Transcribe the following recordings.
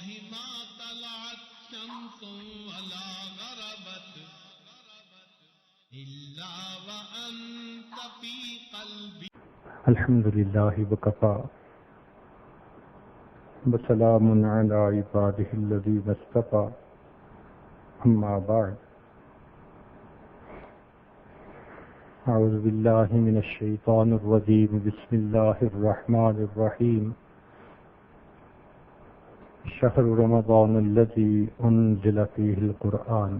ما طلعت شمس ولا غربت إلا وأنت في قلبي. الحمد لله وكفى وسلام على عباده الذين اصطفى. أما بعد، أعوذ بالله من الشيطان الرجيم. بسم الله الرحمن الرحيم. شهر رمضان الذي أنزل فيه القرآن.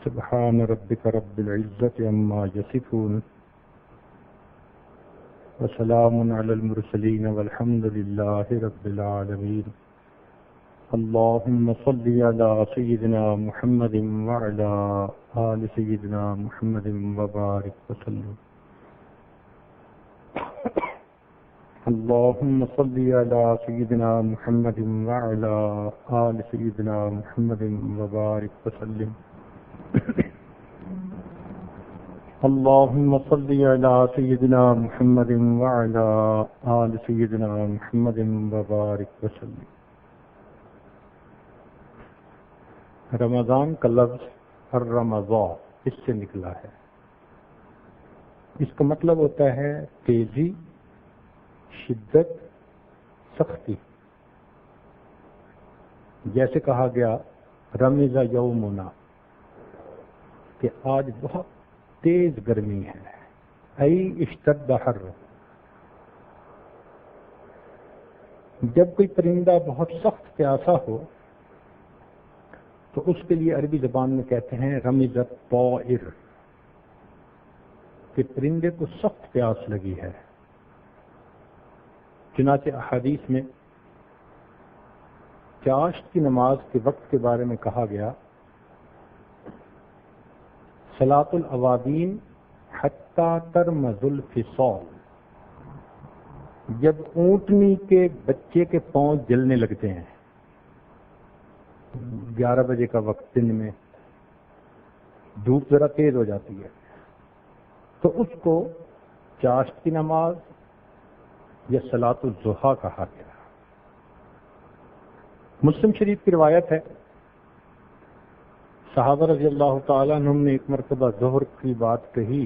سبحان ربك رب العزة عما يصفون وسلام على المرسلين والحمد لله رب العالمين. اللهم صل على سيدنا محمد وعلى آل سيدنا محمد وبارك وسلم. اللهم صل على سيدنا محمد وعلى آل سيدنا محمد وبارك وسلم. اللهم صل على سيدنا محمد وعلى آل سيدنا محمد وبارك وسلم. رمضان کا لفظ الرمضاء اس سے نکلا ہے. اس کا مطلب ہوتا ہے تیزی، شدت، سختی. جیسے کہا گیا رمض یومنا، کہ آج بہت تیز گرمی ہے. ای اشتد حر. جب کوئی پرندہ بہت سخت پیاسا ہو تو اس کے لیے عربی زبان میں کہتے ہیں رمض الطائر، کہ پرندے کو سخت پیاس لگی ہے. چنانچہ احادیث میں چاشت کی نماز کے وقت کے بارے میں کہا گیا صلاۃ الاوابین حتی ترمز الفصال. جب اونٹنی کے بچے کے پاؤں جلنے لگتے ہیں، 11 بجے کا وقت، دن میں دھوپ ذرا تیز ہو جاتی ہے، تو اس کو چاشت کی نماز یا صلاۃ الضحیٰ کہا گیا. مسلم شریف کی روایت ہے، صحابہ رضی اللہ تعالیٰ عنہم نے ایک مرتبہ ظہر کی بات کہی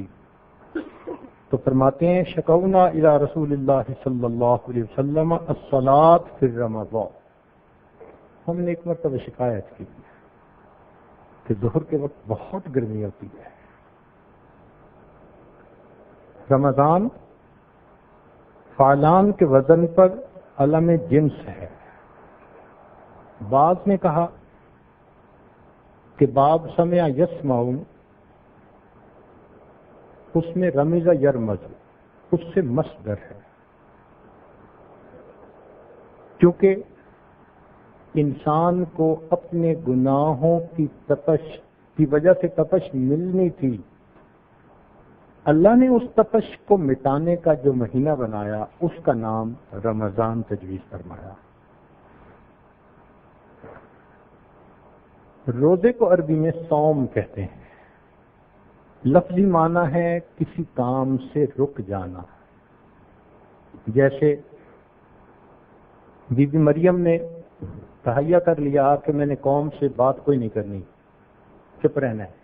تو فرماتے ہیں شکونا الی رسول اللہ صلی اللہ علیہ وسلم الصلاۃ فی رمضان. ہم نے ایک مرتبہ شکایت کی کہ ظہر کے وقت بہت گرمی ہوتی ہے. رمضان فعلان کے وزن پر علم جنس ہے. بعض نے کہا کہ باب سمع یسمعون، اس میں رمض یرمز، اس سے مصدر ہے، کیونکہ انسان کو اپنے گناہوں کی تپش کی وجہ سے تپش ملنی تھی. اللہ نے اس تپش کو مٹانے کا جو مہینہ بنایا اس کا نام رمضان تجویز فرمایا. روزے کو عربی میں صوم کہتے ہیں. لفظی معنی ہے کسی کام سے رک جانا. جیسے بی بی مریم نے تہیہ کر لیا کہ میں نے قوم سے بات کوئی نہیں کرنی، چپ رہنا ہے.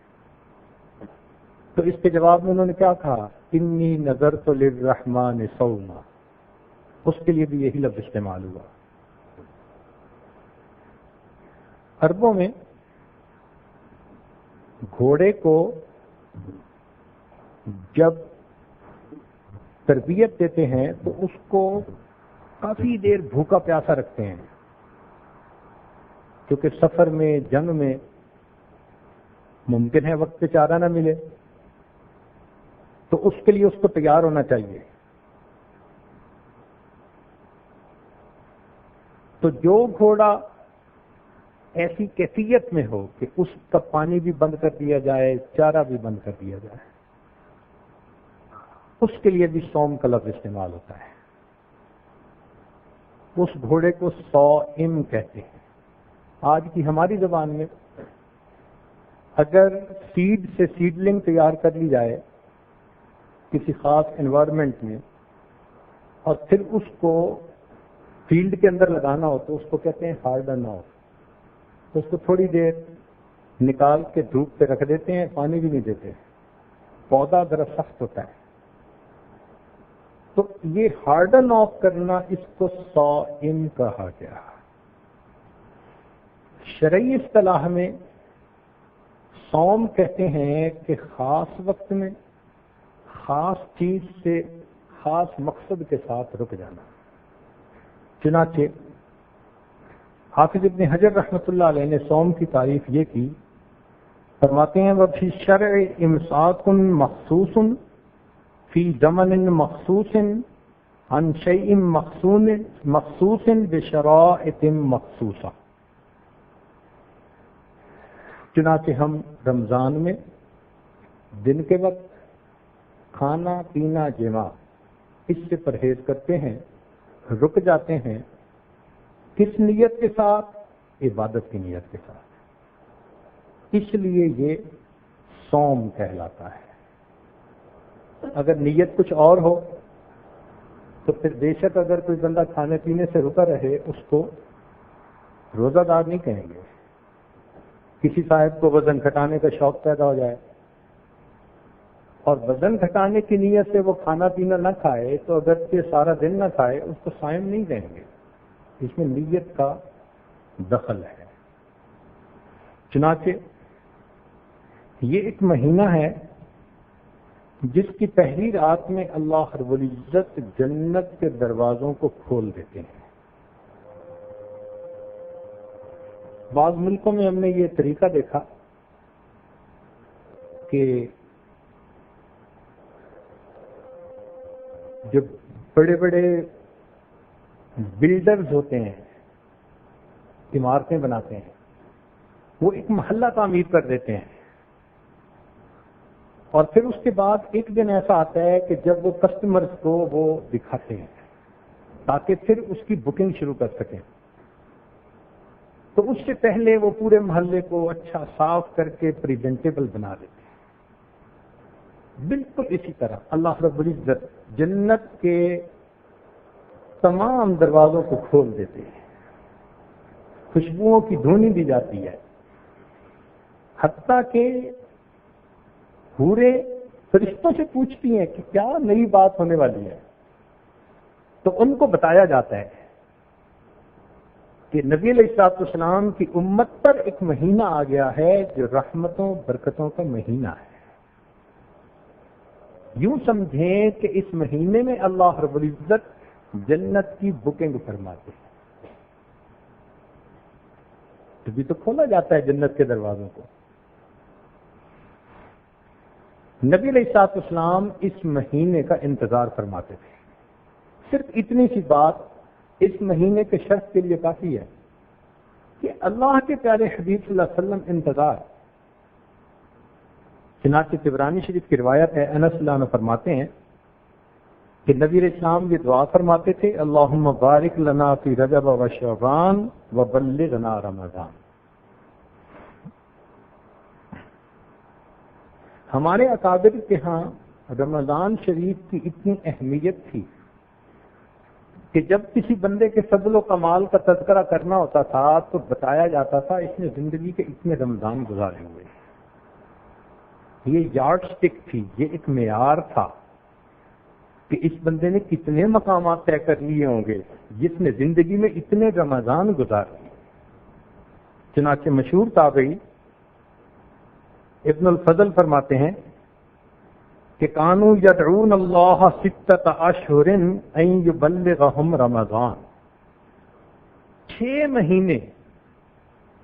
تو اس کے جواب میں انہوں نے کیا کہا؟ انی نذرت للرحمن صوما. اس کے لیے بھی یہی لفظ استعمال ہوا. عربوں میں گھوڑے کو جب تربیت دیتے ہیں تو اس کو کافی دیر بھوکا پیاسا رکھتے ہیں، کیونکہ سفر میں، جنگ میں ممکن ہے وقت پہ چارہ نہ ملے، تو اس کے لیے اس کو تیار ہونا چاہیے. تو جو گھوڑا ایسی کیفیت میں ہو کہ اس کا پانی بھی بند کر دیا جائے، چارہ بھی بند کر دیا جائے، اس کے لیے بھی صوم کا لفظ استعمال ہوتا ہے. اس گھوڑے کو صائم کہتے ہیں. آج کی ہماری زبان میں اگر سیڈ سے سیڈلنگ تیار کر لی جائے کسی خاص انوائرمنٹ میں اور پھر اس کو فیلڈ کے اندر لگانا ہو تو اس کو کہتے ہیں ہارڈن آف. تو اس کو تھوڑی دیر نکال کے دھوپ پہ رکھ دیتے ہیں, پانی بھی نہیں دیتے, پودا ذرا سخت ہوتا ہے. تو یہ ہارڈن آف کرنا اس کو صائم کہا گیا. شرعی اصطلاح میں صوم کہتے ہیں کہ خاص وقت میں خاص چیز سے خاص مقصد کے ساتھ رک جانا. چنانچہ حافظ ابن حجر رحمۃ اللہ علیہ نے صوم کی تعریف یہ کی, فرماتے ہیں وفی الشرع امساک مخصوص فی زمن مخصوص عن شیء مخصوص بشرائط مخصوصہ. چنانچہ ہم رمضان میں دن کے وقت کھانا پینا جماع اس سے پرہیز کرتے ہیں, رک جاتے ہیں. کس نیت کے ساتھ؟ عبادت کی نیت کے ساتھ. اس لیے یہ صوم کہلاتا ہے. اگر نیت کچھ اور ہو تو پھر بے شک اگر کوئی بندہ کھانے پینے سے رکا رہے اس کو روزہ دار نہیں کہیں گے. کسی صاحب کو وزن گھٹانے کا شوق پیدا ہو جائے اور وزن گھٹانے کی نیت سے وہ کھانا پینا نہ کھائے تو اگرچہ سارا دن نہ کھائے اس کو صائم نہیں کہیں گے. اس میں نیت کا دخل ہے. چنانچہ یہ ایک مہینہ ہے جس کی پہلی رات میں اللہ رب العزت جنت کے دروازوں کو کھول دیتے ہیں. بعض ملکوں میں ہم نے یہ طریقہ دیکھا کہ جو بڑے بڑے بلڈرز ہوتے ہیں, عمارتیں بناتے ہیں, وہ ایک محلہ تعمیر کر دیتے ہیں اور پھر اس کے بعد ایک دن ایسا آتا ہے کہ جب وہ کسٹمرز کو وہ دکھاتے ہیں تاکہ پھر اس کی بکنگ شروع کر سکیں. تو اس سے پہلے وہ پورے محلے کو اچھا صاف کر کے پریزنٹیبل بنا دیتے ہیں. بالکل اسی طرح اللہ رب العزت جنت کے تمام دروازوں کو کھول دیتے ہیں. خوشبوؤں کی دھونی دی جاتی ہے, حتیٰ کہ حوریں فرشتوں سے پوچھتی ہیں کہ کیا نئی بات ہونے والی ہے, تو ان کو بتایا جاتا ہے کہ نبی علیہ الصلوۃ والسلام کی امت پر ایک مہینہ آ گیا ہے جو رحمتوں برکتوں کا مہینہ ہے. یوں سمجھیں کہ اس مہینے میں اللہ رب العزت جنت کی بکنگ فرماتے ہیں. تبھی تو کھولا جاتا ہے جنت کے دروازوں کو. نبی علیہ الصلوۃ والسلام اس مہینے کا انتظار فرماتے تھے. صرف اتنی سی بات اس مہینے کے شخص کے لیے کافی ہے کہ اللہ کے پیارے حبیب صلی اللہ علیہ وسلم انتظار. چنانچہ طبرانی شریف کی روایت ہے, انس اللہ عنہ فرماتے ہیں کہ نبی علیہ السلام یہ دعا فرماتے تھے, اللہم بارک لنا فی رجب و شعبان و بلغنا رمضان. ہمارے اکابر کے ہاں رمضان شریف کی اتنی اہمیت تھی کہ جب کسی بندے کے فضل و کمال کا تذکرہ کرنا ہوتا تھا تو بتایا جاتا تھا اس نے زندگی کے اتنے رمضان گزارے ہوئے. یہ یارڈ سٹک تھی, یہ ایک معیار تھا کہ اس بندے نے کتنے مقامات طے کر لیے ہوں گے جس نے زندگی میں اتنے رمضان گزارے. چنانچہ مشہور تابعی ابن الفضل فرماتے ہیں کہ کانو یدعون اللہ ستۃ اشہر ان یبلغہم رمضان. 6 مہینے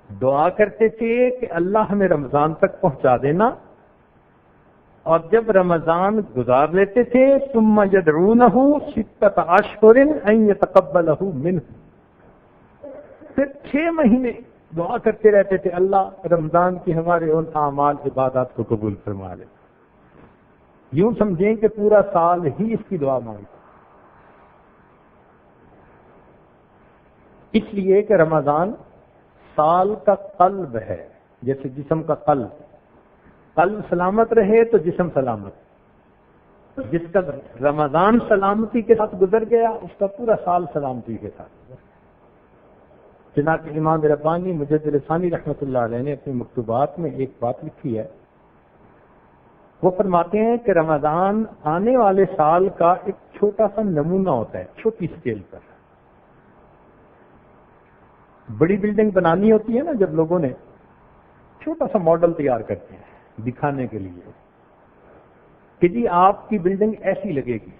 دعا کرتے تھے کہ اللہ ہمیں رمضان تک پہنچا دینا, اور جب رمضان گزار لیتے تھے ثم یدعونہ ستۃ اشہر ان یتقبلہ منہ. پھر 6 مہینے دعا کرتے رہتے تھے اللہ رمضان کی ہمارے ان اعمال عبادات کو قبول فرما لے. یوں سمجھیں کہ پورا سال ہی اس کی دعا مانگتا. اس لیے کہ رمضان سال کا قلب ہے, جیسے جسم کا قلب سلامت رہے تو جسم سلامت, جس کا رمضان سلامتی کے ساتھ گزر گیا اس کا پورا سال سلامتی کے ساتھ گزر گیا۔ چنانچہ امام ربانی مجدد ثانی رحمۃ اللہ علیہ نے اپنی مکتوبات میں ایک بات لکھی ہے، وہ فرماتے ہیں کہ رمضان آنے والے سال کا ایک چھوٹا سا نمونہ ہوتا ہے، چھوٹی اسکیل پر۔ بڑی بلڈنگ بنانی ہوتی ہے نا، جب لوگوں نے چھوٹا سا ماڈل تیار کرتے ہیں دکھانے کے لیے کہ جی آپ کی بلڈنگ ایسی لگے گی،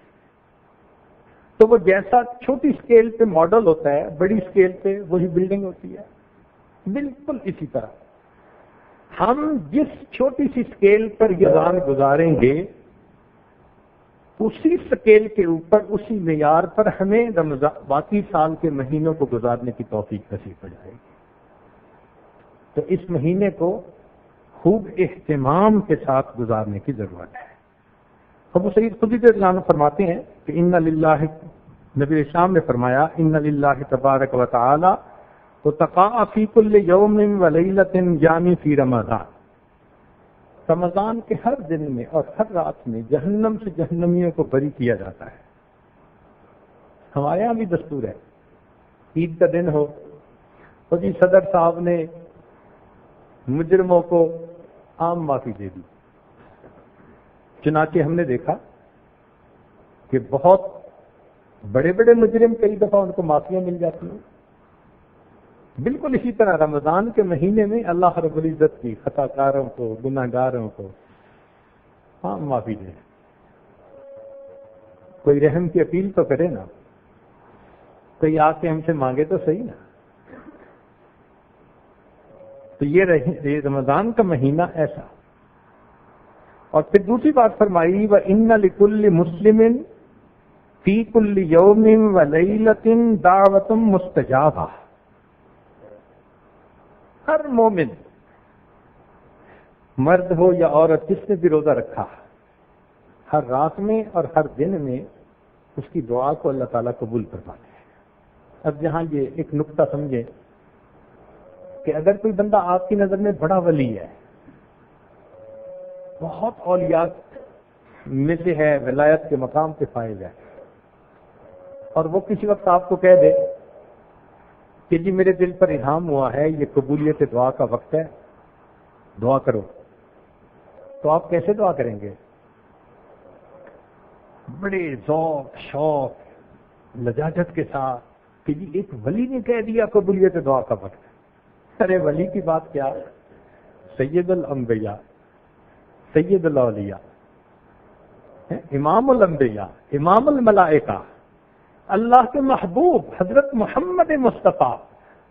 تو وہ جیسا چھوٹی اسکیل پہ ماڈل ہوتا ہے بڑی اسکیل پہ وہی بلڈنگ ہوتی ہے۔ بالکل اسی طرح ہم جس چھوٹی سی اسکیل پر یہ گزاریں گے اسی اسکیل کے اوپر اسی معیار پر ہمیں باقی سال کے مہینوں کو گزارنے کی توفیق نصیب ہو جائے گی۔ تو اس مہینے کو خوب اہتمام کے ساتھ گزارنے کی ضرورت ہے۔ ابو سعید خدری رضی اللہ عنہ فرماتے ہیں کہ ان للہ، نبی اسلام نے فرمایا ان للہ تبارک و تعالی وتقاء فی کل یوم ولیلۃ یعنی فی رمضان، رمضان کے ہر دن میں اور ہر رات میں جہنم سے جہنمیوں کو بری کیا جاتا ہے۔ ہمارے یہاں بھی دستور ہے، عید کا دن ہو تو جی صدر صاحب نے مجرموں کو عام معافی دے دی۔ چنانچہ ہم نے دیکھا کہ بہت بڑے بڑے مجرم کئی دفعہ ان کو معافیاں مل جاتی ہیں۔ بالکل اسی طرح رمضان کے مہینے میں اللہ رب العزت کی خطا کاروں کو، گناہ گاروں کو عام معافی دے۔ کوئی رحم کی اپیل تو کرے نا، کوئی آ کے ہم سے مانگے تو صحیح نا۔ تو یہ رمضان کا مہینہ ایسا۔ اور پھر دوسری بات فرمائی وَإِنَّ لِكُلِّ مُسْلِمٍ فِي كُلِّ يَوْمٍ وَلَيْلَةٍ دَعْوَةٌ مُسْتَجَابَةٌ، ہر مومن مرد ہو یا عورت جس نے بھی روزہ رکھا ہر رات میں اور ہر دن میں اس کی دعا کو اللہ تعالیٰ قبول فرماتے ہیں۔ اب یہاں یہ ایک نقطہ سمجھیں کہ اگر کوئی بندہ آپ کی نظر میں بڑا ولی ہے، بہت اولیاء میں سے ہے، ولایت کے مقام پہ فائز ہے، اور وہ کسی وقت آپ کو کہہ دے کہ جی میرے دل پر الہام ہوا ہے یہ قبولیت دعا کا وقت ہے، دعا کرو، تو آپ کیسے دعا کریں گے؟ بڑے ذوق شوق لجاجت کے ساتھ کہ جی ایک ولی نے کہہ دیا قبولیت دعا کا وقت ہے۔ ارے ولی کی بات کیا، سید الانبیاء، سید الاولیاء، امام الانبیاء، امام الملائکہ، اللہ کے محبوب حضرت محمد مصطفیٰ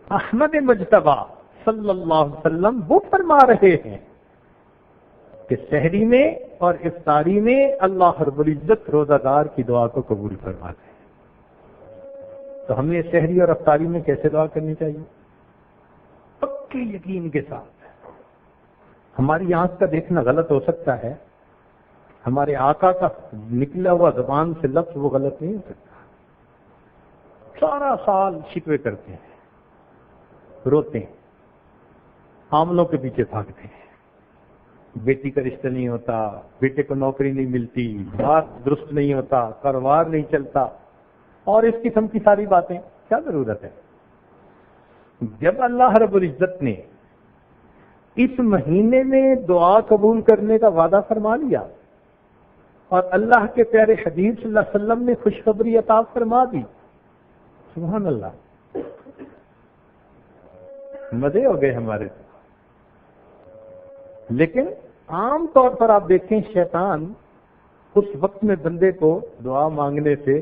احمد مجتبیٰ صلی اللہ علیہ وسلم وہ فرما رہے ہیں کہ سحری میں اور افطاری میں اللہ رب العزت روزہ دار کی دعا کو قبول فرماتے ہیں۔ تو ہمیں سحری اور افطاری میں کیسے دعا کرنی چاہیے؟ پکے یقین کے ساتھ۔ ہماری آنکھ کا دیکھنا غلط ہو سکتا ہے، ہمارے آقا کا نکلا ہوا زبان سے لفظ وہ غلط نہیں ہو سکتا۔ سارا سال شکوے کرتے ہیں، روتے ہیں، عاملوں کے پیچھے بھاگتے ہیں، بیٹی کا رشتہ نہیں ہوتا، بیٹے کو نوکری نہیں ملتی، بات درست نہیں ہوتا، کاروبار نہیں چلتا، اور اس قسم کی ساری باتیں۔ کیا ضرورت ہے؟ جب اللہ رب العزت نے اس مہینے میں دعا قبول کرنے کا وعدہ فرما لیا اور اللہ کے پیارے حبیب صلی اللہ علیہ وسلم نے خوشخبری عطا فرما دی، سبحان اللہ، مزے ہو گئے ہمارے۔ لیکن عام طور پر آپ دیکھیں شیطان اس وقت میں بندے کو دعا مانگنے سے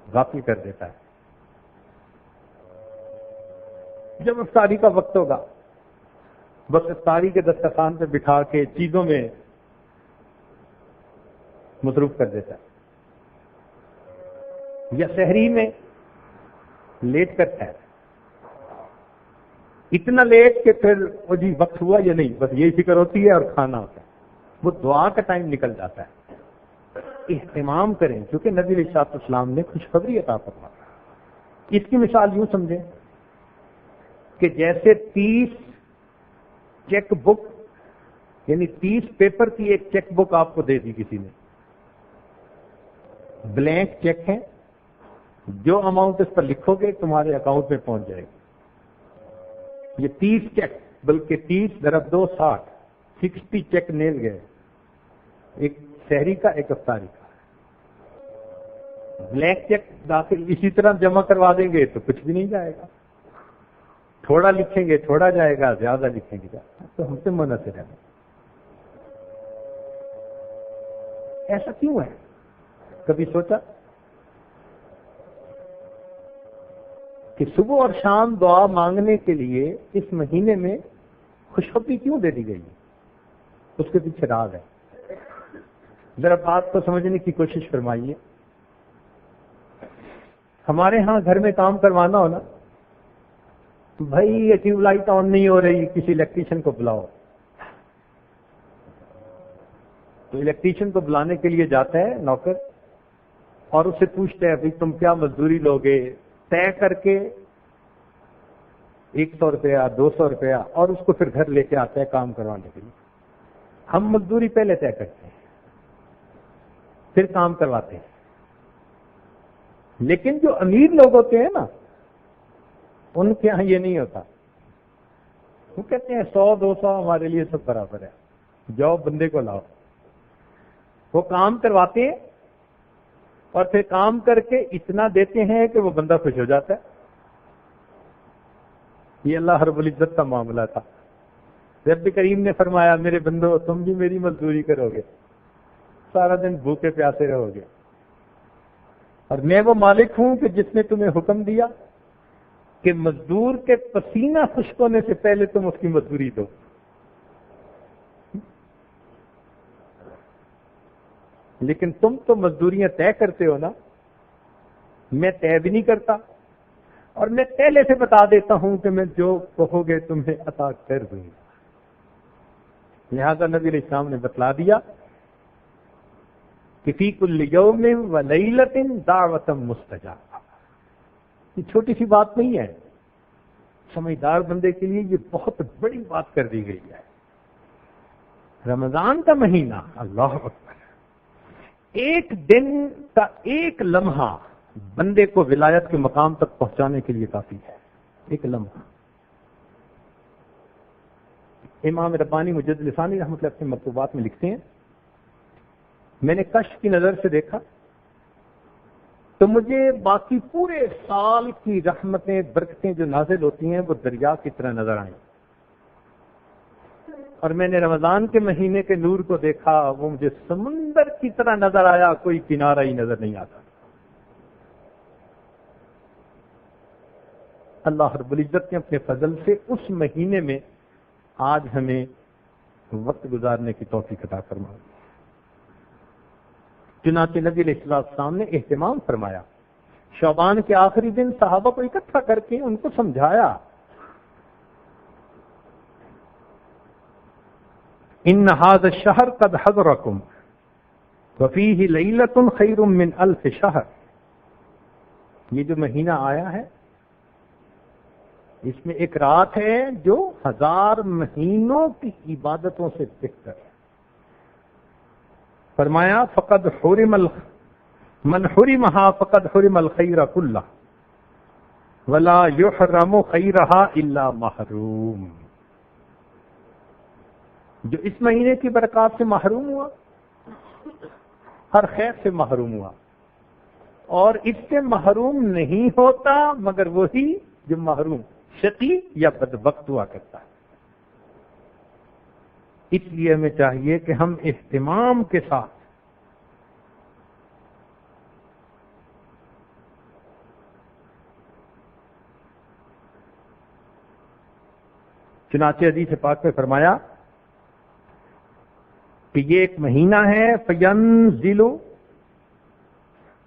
غافل کر دیتا ہے۔ جب افطاری کا وقت ہوگا بس افطاری کے دسترخوان پہ بٹھا کے چیزوں میں مصروف کر دیتا ہے، یا سحری میں لیٹ کرتا ہے، اتنا لیٹ کہ پھر وہ جی وقت ہوا یا نہیں، بس یہی فکر ہوتی ہے اور کھانا ہوتا ہے، وہ دعا کا ٹائم نکل جاتا ہے۔ اہتمام کریں کیونکہ نبی علیہ الصلوۃ والسلام نے خوشخبری عطا فرمائی۔ اس کی مثال یوں سمجھیں کہ جیسے 30 چیک بک یعنی 30 پیپر کی ایک چیک بک آپ کو دے دی کسی نے بلینک چیک ہے، جو اماؤنٹ اس پر لکھو گے تمہارے اکاؤنٹ میں پہنچ جائے گا۔ یہ 30 چیک، بلکہ 30 × 2 60، 60 چیک نیل گئے، ایک شہری کا ایک افطاری کا۔ بلینک چیک داخل اسی طرح جمع کروا دیں گے تو کچھ بھی نہیں جائے گا، تھوڑا لکھیں گے تھوڑا جائے گا، زیادہ لکھیں گے زیادہ، تو ہم سے منحصر ہے۔ ایسا کیوں ہے؟ کبھی سوچا کہ صبح اور شام دعا مانگنے کے لیے اس مہینے میں خوشخبری کیوں دے دی گئی؟ اس کے پیچھے راز ہے، ذرا بات کو سمجھنے کی کوشش فرمائیے۔ ہمارے ہاں گھر میں کام کروانا ہونا، بھائی یہ ٹیوب لائٹ آن نہیں ہو رہی، کسی الیکٹریشین کو بلاؤ، تو الیکٹریشین کو بلانے کے لیے جاتا ہے نوکر اور اس سے پوچھتے ہیں بھائی تم کیا مزدوری لوگے، طے کر کے 100 روپیہ 200 روپیہ، اور اس کو پھر گھر لے کے آتا ہے کام کروانے کے لیے۔ ہم مزدوری پہلے طے کرتے ہیں پھر کام کرواتے ہیں، لیکن جو امیر لوگ ہوتے ہیں نا ان کے یہاں یہ نہیں ہوتا، وہ کہتے ہیں 100 200 ہمارے لیے سب برابر ہے، جاؤ بندے کو لاؤ۔ وہ کام کرواتے ہیں اور پھر کام کر کے اتنا دیتے ہیں کہ وہ بندہ خوش ہو جاتا ہے۔ یہ اللہ رب العزت کا معاملہ تھا۔ رب کریم نے فرمایا میرے بندو تم بھی میری مزدوری کرو گے، سارا دن بھوکے پیاسے رہو گے، اور میں وہ مالک ہوں کہ جس نے تمہیں حکم دیا کہ مزدور کے پسینہ خشک ہونے سے پہلے تم اس کی مزدوری دو۔ لیکن تم تو مزدوریاں طے کرتے ہو نا، میں طے بھی نہیں کرتا، اور میں پہلے سے بتا دیتا ہوں کہ میں جو کہو گے تمہیں عطا کر دوں گا۔ لہذا نبی علیہ السلام نے بتلا دیا کہ فی کل یوم و لیلۃ دعوۃ مستجابہ۔ یہ چھوٹی سی بات نہیں ہے، سمجھدار بندے کے لیے یہ بہت بڑی بات کر دی گئی ہے۔ رمضان کا مہینہ، اللہ اکبر، ایک دن کا ایک لمحہ بندے کو ولایت کے مقام تک پہنچانے کے لیے کافی ہے، ایک لمحہ۔ امام ربانی مجد لسانی رحمۃ اللہ اپنے مکتوبات میں لکھتے ہیں، میں نے کشف کی نظر سے دیکھا تو مجھے باقی پورے سال کی رحمتیں برکتیں جو نازل ہوتی ہیں وہ دریا کی طرح نظر آئیں، اور میں نے رمضان کے مہینے کے نور کو دیکھا، وہ مجھے سمندر کی طرح نظر آیا، کوئی کنارہ ہی نظر نہیں آتا۔ اللہ رب العزت نے اپنے فضل سے اس مہینے میں آج ہمیں وقت گزارنے کی توفیق عطا فرمائی۔ چنانچہ نبی علیہ السلام نے اہتمام فرمایا، شعبان کے آخری دن صحابہ کو اکٹھا کر کے ان کو سمجھایا، ان ھذا الشہر قد حضرکم وفیہ لیلۃ خیر من الف شہر۔ یہ جو مہینہ آیا ہے اس میں ایک رات ہے جو 1000 مہینوں کی عبادتوں سے بہتر ہے۔ فرمایا فقد حرم من حرمها فقد حرم الخیر کلہ ولا یحرم خیرها الا محروم۔ جو اس مہینے کی برکات سے محروم ہوا ہر خیر سے محروم ہوا، اور اس سے محروم نہیں ہوتا مگر وہی جو محروم شقی یا بدبخت ہوا کرتا ہے۔ اس لیے ہمیں چاہیے کہ ہم اہتمام کے ساتھ چنانچہ حدیث پاک میں فرمایا کہ یہ ایک مہینہ ہے فینزل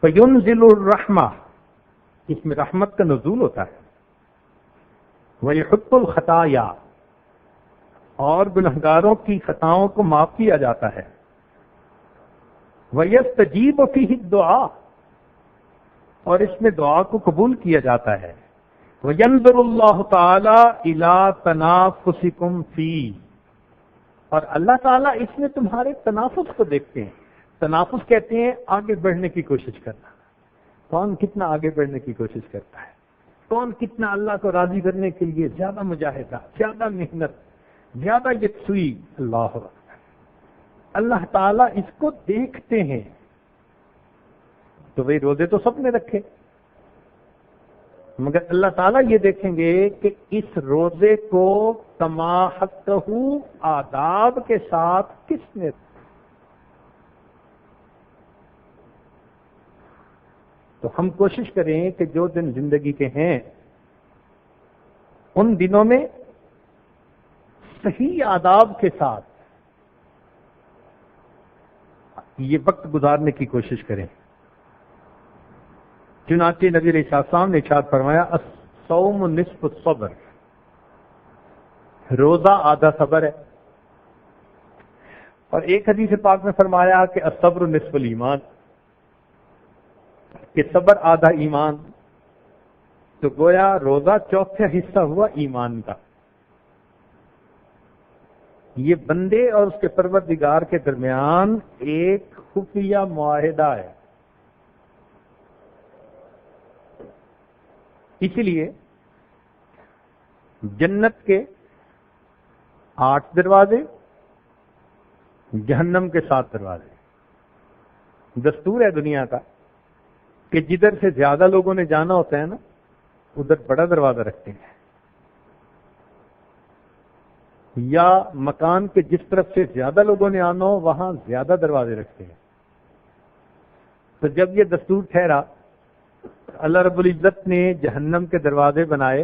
الرحمہ، اس میں رحمت کا نزول ہوتا ہے، وَيَحُطُّ الْخَطَايَا، اور گنہگاروں کی خطاؤں کو معاف کیا جاتا ہے، وَيَسْتَجِيبُ فِيهِ الدُّعَاء، اور اس میں دعا کو قبول کیا جاتا ہے، وَيَنظُرُ اللَّهُ تَعَالَى إِلَىٰ تَنَافُسِكُمْ فِيهِ، اور اللہ تعالیٰ اس میں تمہارے تنافس کو دیکھتے ہیں، تنافس کہتے ہیں آگے بڑھنے کی کوشش کرنا. کون کتنا آگے بڑھنے کی کوشش کرتا ہے, کون کتنا اللہ کو راضی کرنے کے لیے زیادہ مجاہدہ, زیادہ محنت, زیادہ یکسوئی. اللہ اکبر. اللہ تعالیٰ اس کو دیکھتے ہیں. تو بھئی روزے تو سب نے رکھے, مگر اللہ تعالیٰ یہ دیکھیں گے کہ اس روزے کو کما حقہ آداب کے ساتھ کس نے. تو ہم کوشش کریں کہ جو دن زندگی کے ہیں ان دنوں میں صحیح آداب کے ساتھ یہ وقت گزارنے کی کوشش کریں. چنانچہ نبی علیہ السلام نے ارشاد فرمایا الصوم نصف الصبر, روزہ آدھا صبر ہے. اور ایک حدیث پاک میں فرمایا کہ الصبر نصف الایمان, کہ صبر آدھا ایمان. تو گویا روزہ چوتھا حصہ ہوا ایمان کا. یہ بندے اور اس کے پروردگار کے درمیان ایک خفیہ معاہدہ ہے. اسی لیے جنت کے 8 دروازے, جہنم کے 7 دروازے. دستور ہے دنیا کا کہ جدھر سے زیادہ لوگوں نے جانا ہوتا ہے نا ادھر بڑا دروازہ رکھتے ہیں, یا مکان کے جس طرف سے زیادہ لوگوں نے آنا ہو وہاں زیادہ دروازے رکھتے ہیں. تو جب یہ دستور ٹھہرا, اللہ رب العزت نے جہنم کے دروازے بنائے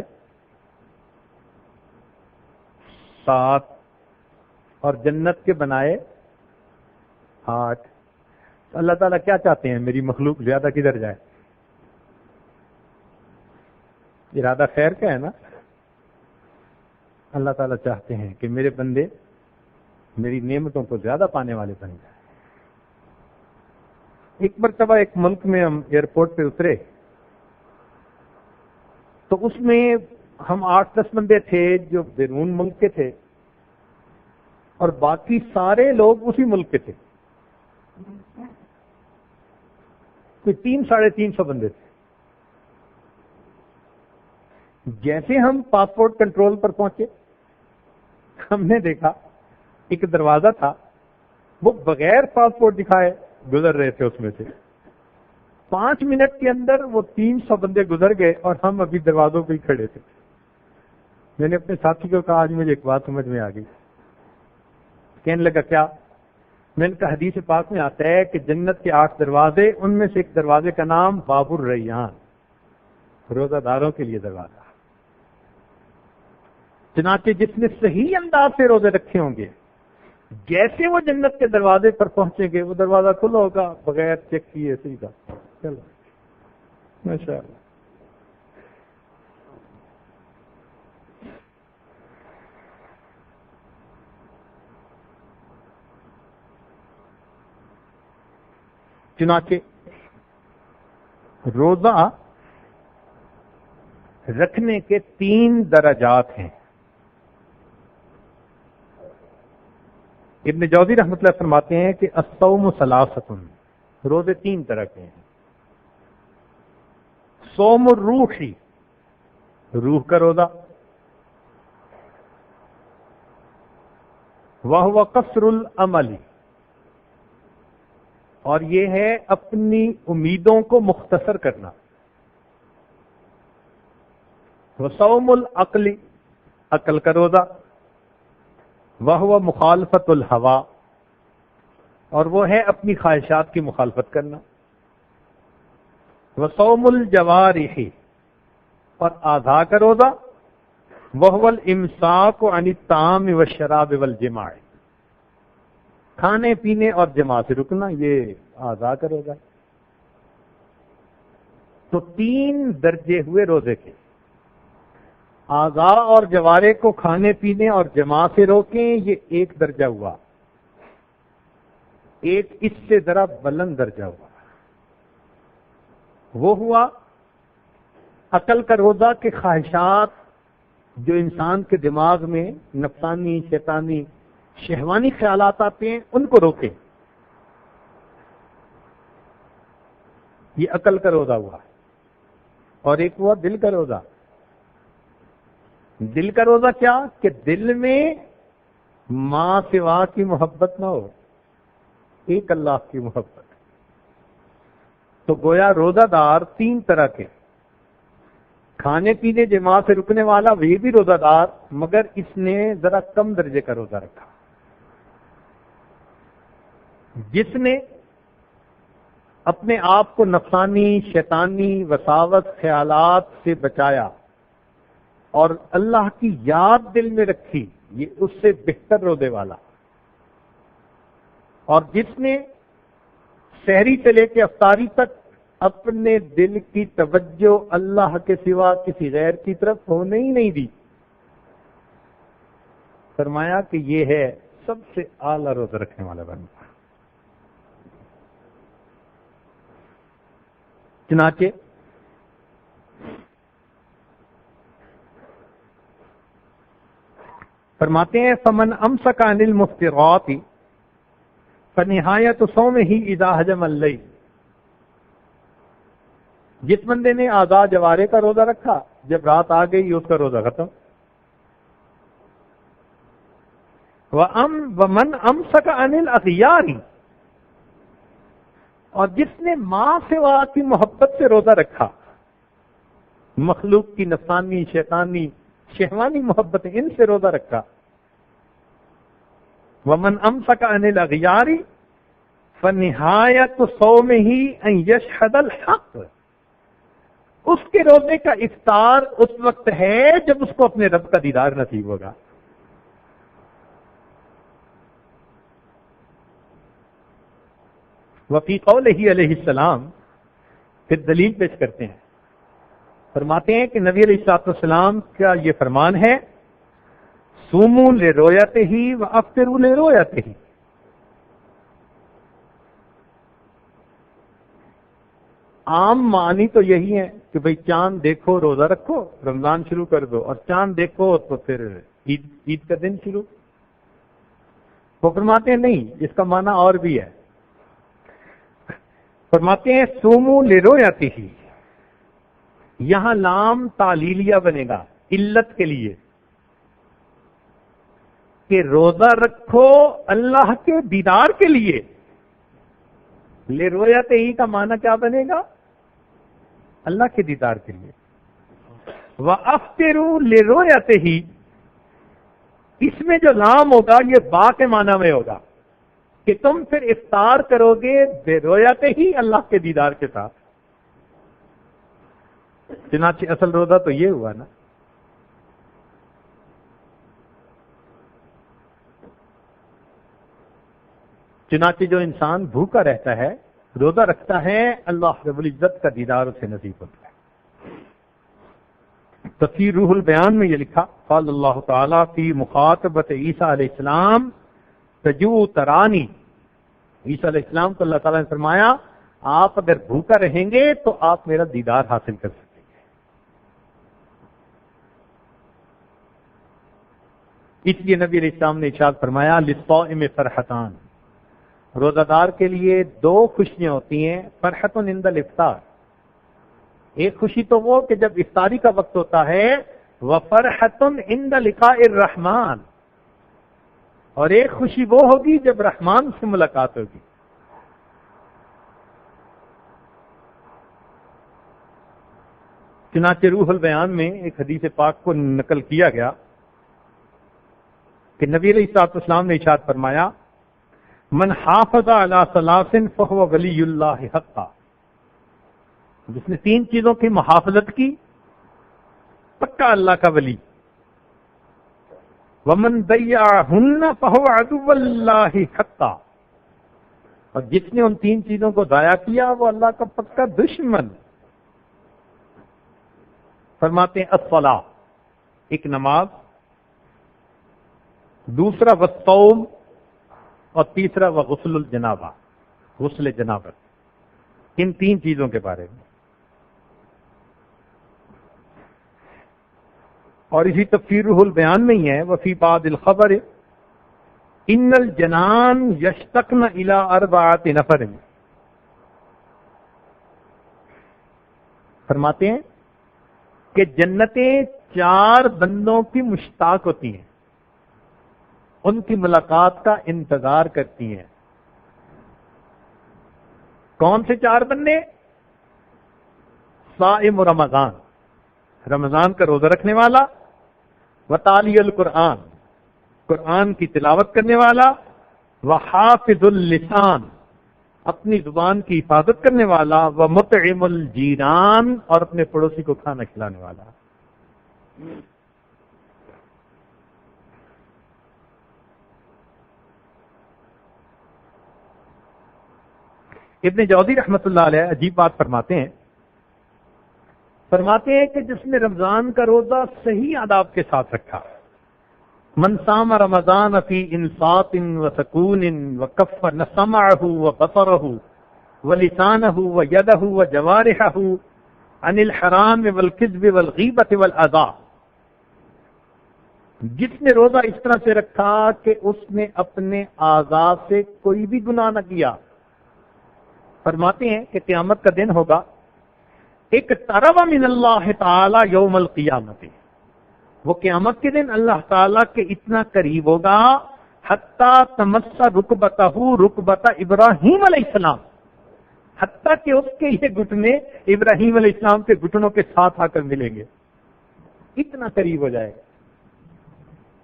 7 اور جنت کے بنائے 8. اللہ تعالیٰ کیا چاہتے ہیں, میری مخلوق زیادہ کدھر جائے؟ ارادہ خیر کا ہے نا. اللہ تعالیٰ چاہتے ہیں کہ میرے بندے میری نعمتوں کو زیادہ پانے والے بن جائیں. ایک مرتبہ ایک ملک میں ہم ایئرپورٹ پہ اترے تو اس میں ہم 8-10 بندے تھے جو بیرون ملک کے تھے اور باقی سارے لوگ اسی ملک کے تھے. کوئی 300-350 بندے تھے. جیسے ہم پاسپورٹ کنٹرول پر پہنچے ہم نے دیکھا ایک دروازہ تھا, وہ بغیر پاسپورٹ دکھائے گزر رہے تھے. اس میں سے 5 منٹ کے اندر وہ 300 بندے گزر گئے اور ہم ابھی دروازوں پہ ہی کھڑے تھے. میں نے اپنے ساتھی کو کہا آج مجھے ایک بات سمجھ میں آ گئی. کہنے لگا کیا؟ میں نے کہا حدیث پاک میں آتا ہے کہ جنت کے 8 دروازے, ان میں سے ایک دروازے کا نام باب الریان, روزہ داروں کے لیے دروازہ. چنانچہ جس نے صحیح انداز سے روزے رکھے ہوں گے جیسے وہ جنت کے دروازے پر پہنچیں گے وہ دروازہ کھلا ہوگا بغیر چیک کیے سیدھا. چلو ماشاء اللہ. چنانچہ روزہ رکھنے کے 3 درجات ہیں. ابن جوزی رحمۃ اللہ فرماتے ہیں کہ الصوم ثلاثۃ, روزے 3 طرح کے ہیں. صوم الروحی, روح کا روزہ, وہو قصر العمل, اور یہ ہے اپنی امیدوں کو مختصر کرنا. وصوم العقل, عقل کا روزہ, وہو مخالفت الہوا, اور وہ ہے اپنی خواہشات کی مخالفت کرنا. وصوم الجوارح, اور اعضاء کا روزہ, وہو الامساک عن الطعام والشراب والجماع, کھانے پینے اور جماع سے رکنا, یہ اعضاء کا روزہ. تو 3 درجے ہوئے روزے کے. اعضاء اور جوارے کو کھانے پینے اور جماع سے روکیں, یہ 1 درجہ ہوا. ایک اس سے ذرا بلند درجہ ہوا, وہ ہوا عقل کا روزہ کے خواہشات جو انسان کے دماغ میں نفسانی, شیطانی, شہوانی خیالات آتے ہیں ان کو روکیں. یہ عقل کا روزہ ہوا، اور ایک ہوا دل کا روزہ۔ دل کا روزہ کیا؟ کہ دل میں ماں سوا کی محبت نہ ہو، ایک اللہ کی محبت۔ تو گویا روزہ دار تین طرح کے، کھانے پینے جماع سے رکنے والا وہ بھی روزہ دار، مگر اس نے ذرا کم درجے کا روزہ رکھا۔ جس نے اپنے آپ کو نفسانی شیطانی وساوس خیالات سے بچایا اور اللہ کی یاد دل میں رکھی، یہ اس سے بہتر روزے والا۔ اور جس نے سحری سے لے کے افطاری تک اپنے دل کی توجہ اللہ کے سوا کسی غیر کی طرف ہونے ہی نہیں دی، فرمایا کہ یہ ہے سب سے اعلیٰ روزہ رکھنے والا بندہ۔ چنانچہ فرماتے ہیں فمن امسک عن المفطرات فنہایت صومہ اذا حجم اللیل، جس بندے نے آزاد جوارے کا روزہ رکھا، جب رات آ گئی اس کا روزہ ختم۔ ومن امسک عن الاغیار، اور جس نے ماں سوا کی محبت سے روزہ رکھا، مخلوق کی نفسانی شیطانی شہوانی محبت، ان سے روزہ رکھا۔ ومن امسک عن الاغیار فنہایت صومہ ان یشہد الحق، اس کے روزے کا افطار اس وقت ہے جب اس کو اپنے رب کا دیدار نصیب ہوگا۔ وفی قولہ علیہ السلام، پھر دلیل پیش کرتے ہیں، فرماتے ہیں کہ نبی علیہ الصلوۃ والسلام کا یہ فرمان ہے، صوموا لرؤیتہ وافطروا لرؤیتہ، عام معنی تو یہی ہے کہ بھئی چاند دیکھو روزہ رکھو، رمضان شروع کر دو، اور چاند دیکھو تو پھر عید کا دن شروع۔ وہ فرماتے ہیں نہیں، اس کا معنی اور بھی ہے۔ فرماتے ہیں صوموا لرؤیتہ، یہاں لام تعلیلیہ بنے گا علت کے لیے، کہ روزہ رکھو اللہ کے دیدار کے لیے۔ لرؤیتہ کا معنی کیا بنے گا؟ اللہ کے دیدار کے لیے۔ وَأَفْطِرُوا لِرُؤْيَتِهِ، اس میں جو لام ہوگا یہ با کے معنی میں ہوگا کہ تم پھر افطار کرو گے برؤیتہ اللہ کے دیدار کے ساتھ۔ چنانچہ اصل روزہ تو یہ ہوا نا۔ چنانچہ جو انسان بھوکا رہتا ہے، روزہ رکھتا ہے، اللہ رب العزت کا دیدار اسے نصیب ہوتا ہے۔ تفسیر روح البیان میں یہ لکھا، قال اللہ تعالیٰ فی مخاطبت عیسیٰ علیہ السلام تجو ترانی، عیسیٰ علیہ السلام کو اللہ تعالیٰ نے فرمایا آپ اگر بھوکا رہیں گے تو آپ میرا دیدار حاصل کر سکیں گے۔ اس لیے نبی علیہ السلام نے ارشاد فرمایا للصائم فرحتان، روزہ دار کے لیے دو خوشیاں ہوتی ہیں، فرحت عند الافطار، ایک خوشی تو وہ کہ جب افطاری کا وقت ہوتا ہے، وفرحت عند لقاء الرحمن، اور ایک خوشی وہ ہوگی جب رحمان سے ملاقات ہوگی۔ چنانچہ روح البیان میں ایک حدیث پاک کو نقل کیا گیا کہ نبی علیہ الصلوۃ والسلام نے ارشاد فرمایا من حافظ علی ثلاث فهو ولی اللہ حقا، جس نے تین چیزوں کی محافظت کی پکا اللہ کا ولی۔ ومن ضیعہن فهو عدو اللہ حقا، اور جس نے ان تین چیزوں کو ضائع کیا وہ اللہ کا پکا دشمن۔ فرماتے ہیں الصلاۃ، ایک نماز، دوسرا والصوم، اور تیسرا وغسل الجنابہ، غسل جنابت، ان تین چیزوں کے بارے میں۔ اور اسی تفسیر روح البیان میں ہی ہے وفی بعض الخبر ان الجنان یشتقن الی اربعۃ نفر، فرماتے ہیں کہ جنتیں 4 بندوں کی مشتاق ہوتی ہیں، ان کی ملاقات کا انتظار کرتی ہیں۔ کون سے 4 بندے؟ صائم رمضان، رمضان کا روزہ رکھنے والا، وتالی القرآن، قرآن کی تلاوت کرنے والا، وحافظ اللسان، اپنی زبان کی حفاظت کرنے والا، ومطعم الجیران، اور اپنے پڑوسی کو کھانا کھلانے والا۔ ابن جوزی رحمۃ اللہ علیہ عجیب بات فرماتے ہیں کہ جس نے رمضان کا روزہ صحیح آداب کے ساتھ رکھا، من صام رمضان فی انصات وسکون وکف سمعہ وبصرہ ولسانہ ویدہ وجوارحہ عن الحرام والکذب والغیبۃ والاذی، جس نے روزہ اس طرح سے رکھا کہ اس نے اپنے اعضاء سے کوئی بھی گناہ نہ کیا، فرماتے ہیں کہ قیامت کا دن ہوگا، اقترب من اللہ تعالی یوم القیامت، وہ قیامت کے دن اللہ تعالیٰ کے اتنا قریب ہوگا، حتیٰ تمس رکبتہ رکبت ابراہیم علیہ السلام، حتیٰ کہ اس کے یہ گھٹنے ابراہیم علیہ السلام کے گھٹنوں کے ساتھ آ کر ملیں گے، اتنا قریب ہو جائے گا۔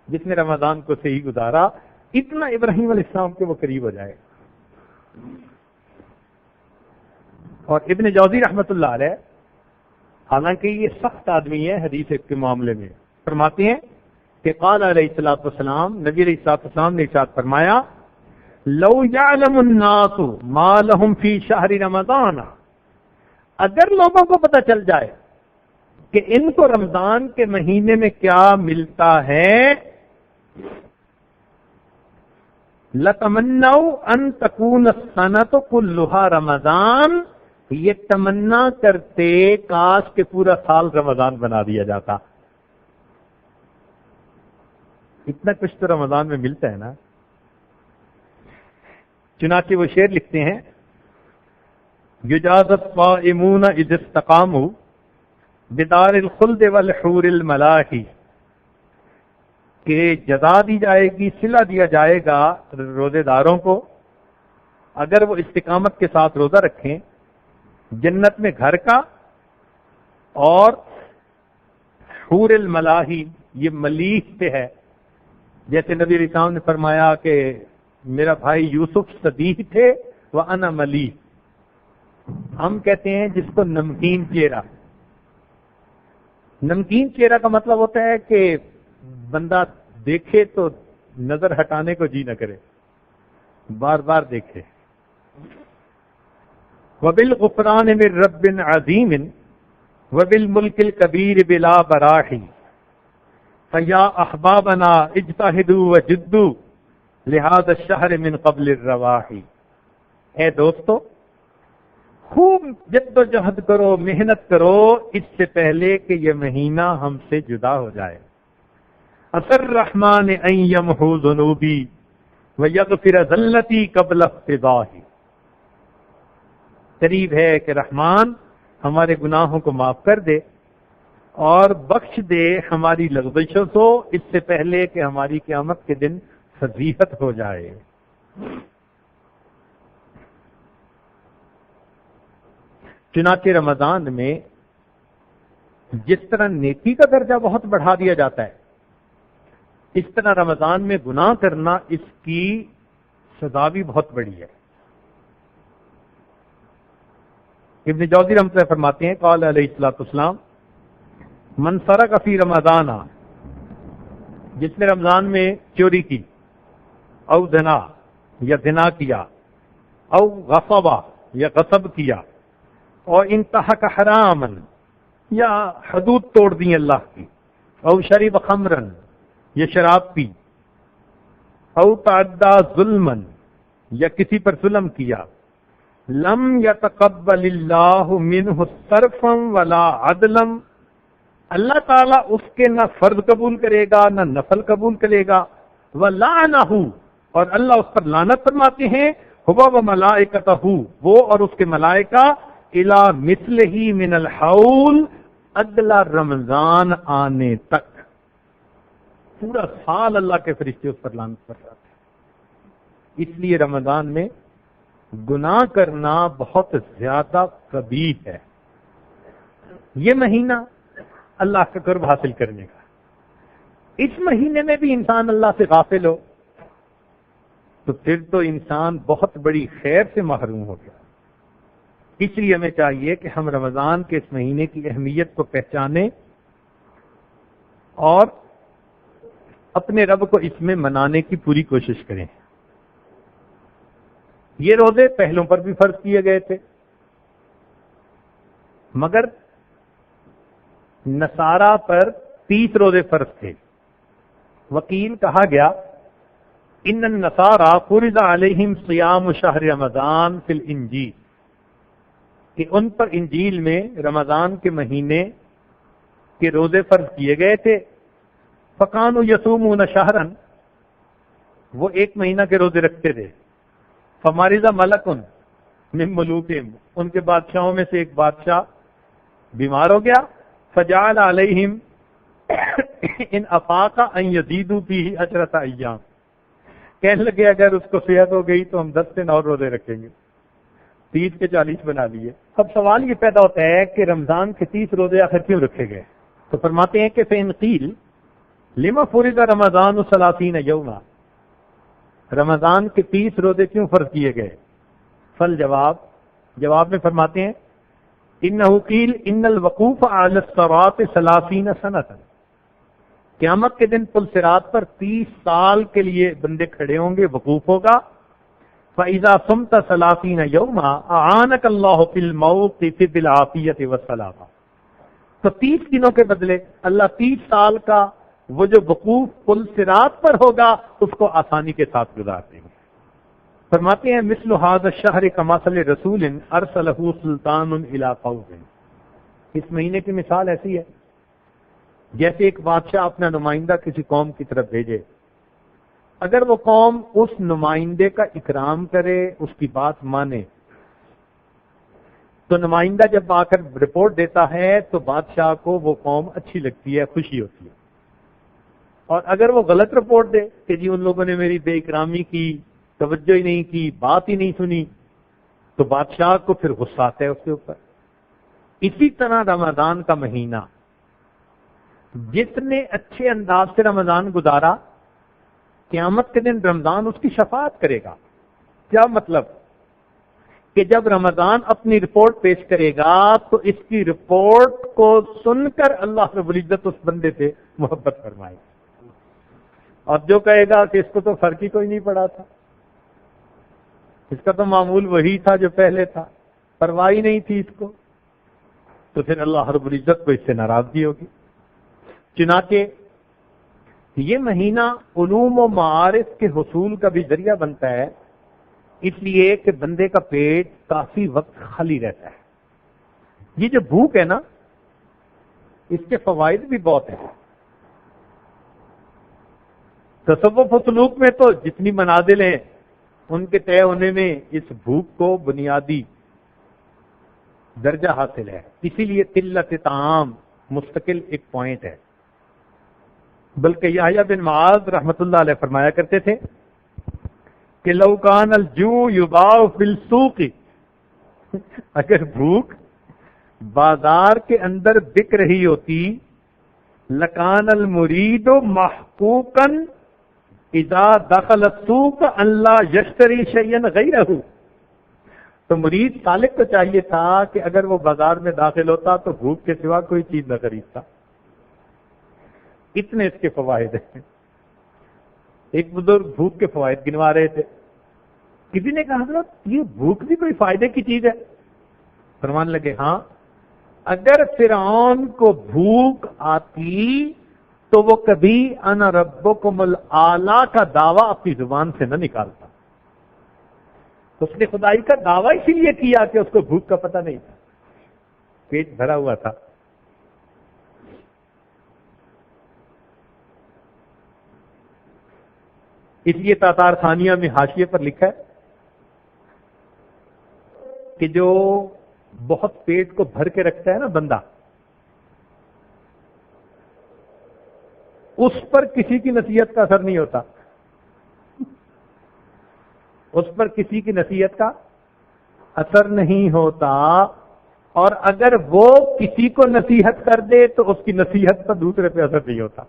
جس نے رمضان کو صحیح گزارا، اتنا ابراہیم علیہ السلام کے وہ قریب ہو جائے گا۔ اور ابن جوزی رحمۃ اللہ علیہ، حالانکہ یہ سخت آدمی ہے حدیث کے معاملے میں، فرماتے ہیں کہ قال علیہ الصلوۃ والسلام، نبی علیہ الصلوۃ والسلام نے ارشاد فرمایا، لو یعلم الناس ما لهم فی شہر رمضان، اگر لوگوں کو پتہ چل جائے کہ ان کو رمضان کے مہینے میں کیا ملتا ہے، لتمنوا ان تکون السنۃ کلھا رمضان، یہ تمنا کرتے کاش کہ پورا سال رمضان بنا دیا جاتا۔ اتنا کچھ تو رمضان میں ملتا ہے نا۔ چنانچہ وہ شعر لکھتے ہیں، یجاز الصائمون اذ استقاموا بدار الخلد والحور الملاحی، کہ جزا دی جائے گی، صلہ دیا جائے گا روزے داروں کو اگر وہ استقامت کے ساتھ روزہ رکھیں، جنت میں گھر کا، اور حور الملاحی، یہ ملیح سے ہے، جیسے نبی علیہ السلام نے فرمایا کہ میرا بھائی یوسف صدیق تھے وَأَنَا ملیح، ہم کہتے ہیں جس کو نمکین چہرہ۔ نمکین چہرہ کا مطلب ہوتا ہے کہ بندہ دیکھے تو نظر ہٹانے کو جی نہ کرے، بار بار دیکھے۔ وَبِالْغُفْرَانِ مِنْ رَبٍّ عَظِيمٍ وَبِالْمُلْكِ الْكَبِيرِ بِلَا بَرَاحٍ فَيَا أَحْبَابَنَا اجْتَهِدُوا وَجِدُّوا لِهَذَا الشَّهْرِ مِنْ قَبْلِ الرَّوَاحِ، اے دوستو خوب جد و جہد کرو، محنت کرو اس سے پہلے کہ یہ مہینہ ہم سے جدا ہو جائے۔ عسى الرحمن ان يمحو ذنوبی ويغفر ذلتی قبل افتضاحی، قریب ہے کہ رحمان ہمارے گناہوں کو معاف کر دے اور بخش دے ہماری لغزشوں کو اس سے پہلے کہ ہماری قیامت کے دن فضیحت ہو جائے۔ چنانچہ رمضان میں جس طرح نیکی کا درجہ بہت بڑھا دیا جاتا ہے، اس طرح رمضان میں گناہ کرنا اس کی سزا بھی بہت بڑی ہے۔ ابن جوزی رحمۃ اللہ فرماتے ہیں، قال علیہ الصلوۃ والسلام، من سرق فی رمضان، جس نے رمضان میں چوری کی، او زنا یا زنا کیا، او غصب یا غصب کیا، اور انتہک حراما یا حدود توڑ دی اللہ کی، او شرب خمرا یا شراب پی، او تعدی ظلما یا کسی پر ظلم کیا، لم یتقبل اللہ منہ صرفا ولا عدلا، اللہ تعالیٰ اس کے نہ فرض قبول کرے گا نہ نفل قبول کرے گا، ولعنہ، اور اللہ اس پر لعنت فرماتے ہیں، ہوا و ملائکتہ، وہ اور اس کے ملائکہ، الی مثلہ من الحول، اگلا رمضان آنے تک پورا سال اللہ کے فرشتے اس پر لعنت برساتے ہیں۔ اس لیے رمضان میں گناہ کرنا بہت زیادہ قبیح ہے۔ یہ مہینہ اللہ کا قرب حاصل کرنے کا، اس مہینے میں بھی انسان اللہ سے غافل ہو تو پھر تو انسان بہت بڑی خیر سے محروم ہو گیا۔ اس لیے ہمیں چاہیے کہ ہم رمضان کے اس مہینے کی اہمیت کو پہچانیں اور اپنے رب کو اس میں منانے کی پوری کوشش کریں۔ یہ روزے پہلوں پر بھی فرض کیے گئے تھے، مگر نصارہ پر 30 روزے فرض تھے۔ وکیل کہا گیا ان النصارى فرض علیہم صیام شہر رمضان فی الانجیل، کہ ان پر انجیل میں رمضان کے مہینے کے روزے فرض کیے گئے تھے۔ فکانوا یصومون شہرا، وہ ایک مہینہ کے روزے رکھتے تھے۔ فمرض ملک من ملوکہم، ان کے بادشاہوں میں سے ایک بادشاہ بیمار ہو گیا۔ فجعل علیہم ان افاق ان یزیدوا فیہ 10 ایام، کہنے لگے اگر اس کو صحت ہو گئی تو ہم 10 دن اور روزے رکھیں گے، 30 کے 40 بنا لیے۔ اب سوال یہ پیدا ہوتا ہے کہ رمضان کے 30 روزے آخر کیوں رکھے گئے؟ تو فرماتے ہیں کہ فإن قیل لما فرض رمضان 30 یوما، رمضان کے 30 روزے کیوں فرض کیے گئے؟ جواب میں فرماتے ہیں انہ قیل ان الوقوف علی الصراط 30 سنۃ، قیامت کے دن پل صراط پر 30 سال کے لیے بندے کھڑے ہوں گے، وقوف ہوگا۔ فإذا صمت 30 یوما اعانک اللہ فی الموقف بالعافیۃ والسلامہ، تو 30 دنوں کے بدلے اللہ 30 سال کا وہ جو وقوف پل صراط پر ہوگا اس کو آسانی کے ساتھ گزار دیں گے۔ فرماتے ہیں مثل هذا الشہر کمثل رسول ارسلہ سلطان الی قوم، اس مہینے کی مثال ایسی ہے جیسے ایک بادشاہ اپنا نمائندہ کسی قوم کی طرف بھیجے، اگر وہ قوم اس نمائندے کا اکرام کرے، اس کی بات مانے، تو نمائندہ جب آ کر رپورٹ دیتا ہے تو بادشاہ کو وہ قوم اچھی لگتی ہے، خوشی ہوتی ہے۔ اور اگر وہ غلط رپورٹ دے کہ جی ان لوگوں نے میری بے اکرامی کی، توجہ ہی نہیں کی، بات ہی نہیں سنی، تو بادشاہ کو پھر غصہ آتا ہے اس کے اوپر۔ اسی طرح رمضان کا مہینہ جس نے اچھے انداز سے رمضان گزارا، قیامت کے دن رمضان اس کی شفاعت کرے گا۔ کیا مطلب؟ کہ جب رمضان اپنی رپورٹ پیش کرے گا تو اس کی رپورٹ کو سن کر اللہ رب العزت اس بندے سے محبت فرمائے گا، اور جو کہے گا کہ اس کو تو فرق ہی کوئی نہیں پڑا تھا، اس کا تو معمول وہی تھا جو پہلے تھا، پرواہ ہی نہیں تھی اس کو، تو پھر اللہ رب العزت کو اس سے ناراضگی ہوگی۔ چنانچہ یہ مہینہ علوم و معارف کے حصول کا بھی ذریعہ بنتا ہے، اس لیے کہ بندے کا پیٹ کافی وقت خالی رہتا ہے۔ یہ جو بھوک ہے نا، اس کے فوائد بھی بہت ہیں۔ تصوف و سلوک میں تو جتنی منازل ہیں ان کے طے ہونے میں اس بھوک کو بنیادی درجہ حاصل ہے، اسی لیے قلت طعام مستقل ایک پوائنٹ ہے۔ بلکہ یحییٰ بن معاذ رحمۃ اللہ علیہ فرمایا کرتے تھے کہ لو کان الجوع یباع فی السوق، اگر بھوک بازار کے اندر بک رہی ہوتی، لکان المرید محقوقا اذا دخل السوق ان لا یشتری شیئا غیرہ، تو مرید سالک کو چاہیے تھا کہ اگر وہ بازار میں داخل ہوتا تو بھوک کے سوا کوئی چیز نہ خریدتا۔ اتنے اس کے فوائد ہیں۔ ایک بزرگ بھوک کے فوائد گنوا رہے تھے، کسی نے کہا حضرت یہ بھوک بھی کوئی فائدے کی چیز ہے؟ فرمان لگے ہاں، اگر فرعون کو بھوک آتی تو وہ کبھی انا ربکم الاعلی کا دعویٰ اپنی زبان سے نہ نکالتا، اس نے خدائی کا دعویٰ اسی لیے کیا کہ اس کو بھوک کا پتہ نہیں تھا، پیٹ بھرا ہوا تھا۔ اس لیے تاتار خانیہ میں حاشیے پر لکھا ہے کہ جو بہت پیٹ کو بھر کے رکھتا ہے نا بندہ، اس پر کسی کی نصیحت کا اثر نہیں ہوتا، اس پر کسی کی نصیحت کا اثر نہیں ہوتا، اور اگر وہ کسی کو نصیحت کر دے تو اس کی نصیحت پر دوسرے پہ اثر نہیں ہوتا۔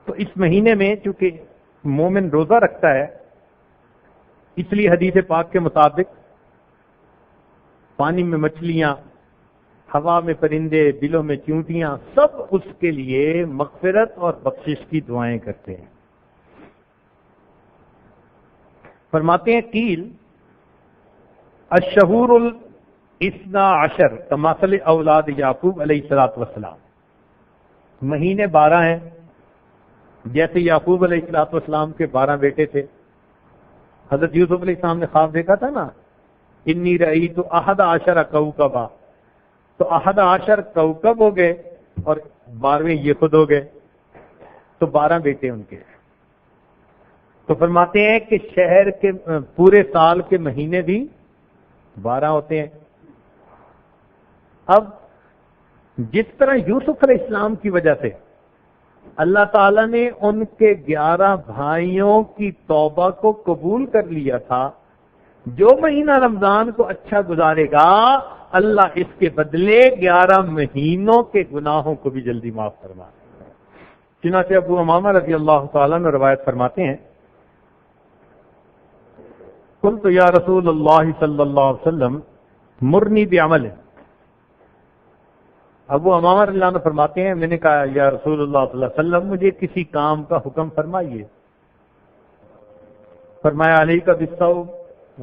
تو اس مہینے میں چونکہ مومن روزہ رکھتا ہے، اس لیے حدیث پاک کے مطابق پانی میں مچھلیاں، ہوا میں پرندے، بلوں میں چیونٹیاں، سب اس کے لیے مغفرت اور بخشش کی دعائیں کرتے ہیں۔ فرماتے ہیں قیل الشہور الاثنا عشر کمثل اولاد یعقوب علیہ الصلوۃ والسلام، مہینے 12 ہیں، جیسے یعقوب علیہ الصلوۃ والسلام کے 12 بیٹے تھے۔ حضرت یوسف علیہ السلام نے خواب دیکھا تھا نا، انی رأیت 11 کوكبا، تو 11 کوكب ہو گئے اور 12ویں یہ خود ہو گئے، تو 12 بیٹے ان کے۔ تو فرماتے ہیں کہ شہر کے پورے سال کے مہینے بھی 12 ہوتے ہیں۔ اب جس طرح یوسف علیہ السلام کی وجہ سے اللہ تعالیٰ نے ان کے 11 بھائیوں کی توبہ کو قبول کر لیا تھا، جو مہینہ رمضان کو اچھا گزارے گا اللہ اس کے بدلے 11 مہینوں کے گناہوں کو بھی جلدی معاف فرما۔ چنانچہ ابو امامہ رضی اللہ تعالیٰ نے روایت فرماتے ہیں، قلت یا رسول اللہ صلی اللہ علیہ وسلم مرنی بعمل، ابو امامہ رضی اللہ عنہ فرماتے ہیں میں نے کہا یا رسول اللہ صلی اللہ علیہ وسلم مجھے کسی کام کا حکم فرمائیے۔ فرمایا علیک بالصوم،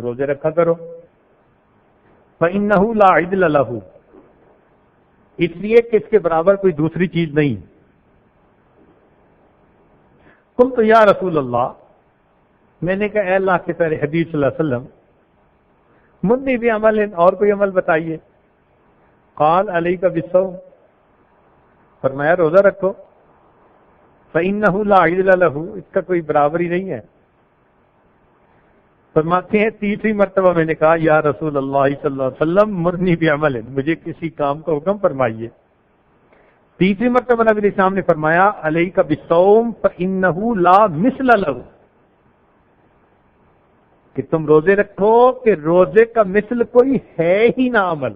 روزے رکھا کرو، فإنہ لا عدل لہ، اس لیے کہ اس کے برابر کوئی دوسری چیز نہیں۔ قلت یا رسول اللہ، میں نے کہا اے اللہ کے پیارے حبیب صلی اللہ علیہ وسلم مرنی بعمل، اور کوئی عمل بتائیے۔ قال علیک بالصوم، فرمایا روزہ رکھو، فإنہ لا عدل لہ، اس کا کوئی برابر ہی نہیں ہے۔ فرماتے ہیں تیسری مرتبہ میں نے کہا یا رسول اللہ صلی اللہ علیہ وسلم مرنی بعمل، مجھے کسی کام کا حکم فرمائیے۔ تیسری مرتبہ نبی علیہ السلام نے فرمایا علیک بالصوم فإنہ لا مثل لہ، کہ تم روزے رکھو کہ روزے کا مثل کوئی ہے ہی نہ عمل۔